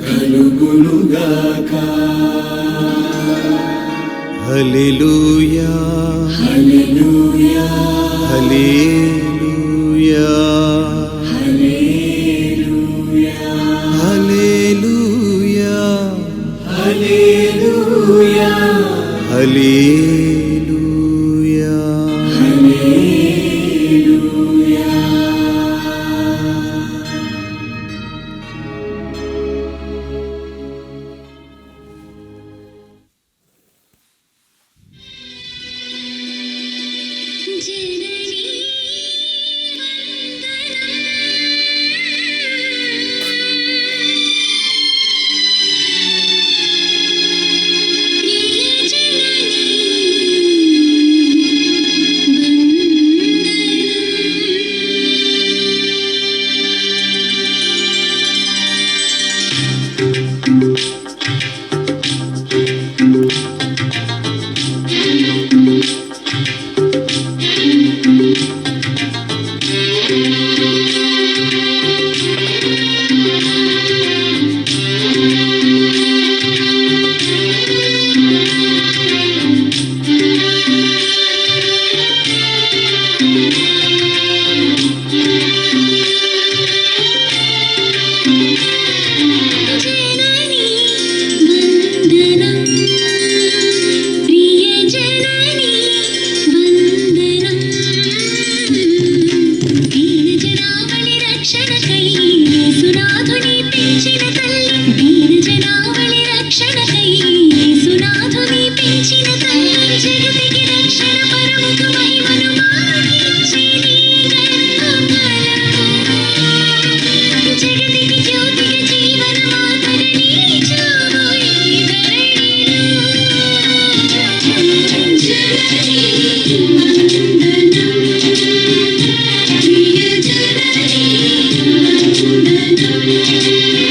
కలుగునుగాక. హల్లెలూయా హల్లెలూయా హల్లెలూయా హల్లెలూయా హల్లెలూయా. హల్లెలూయా. Thank you.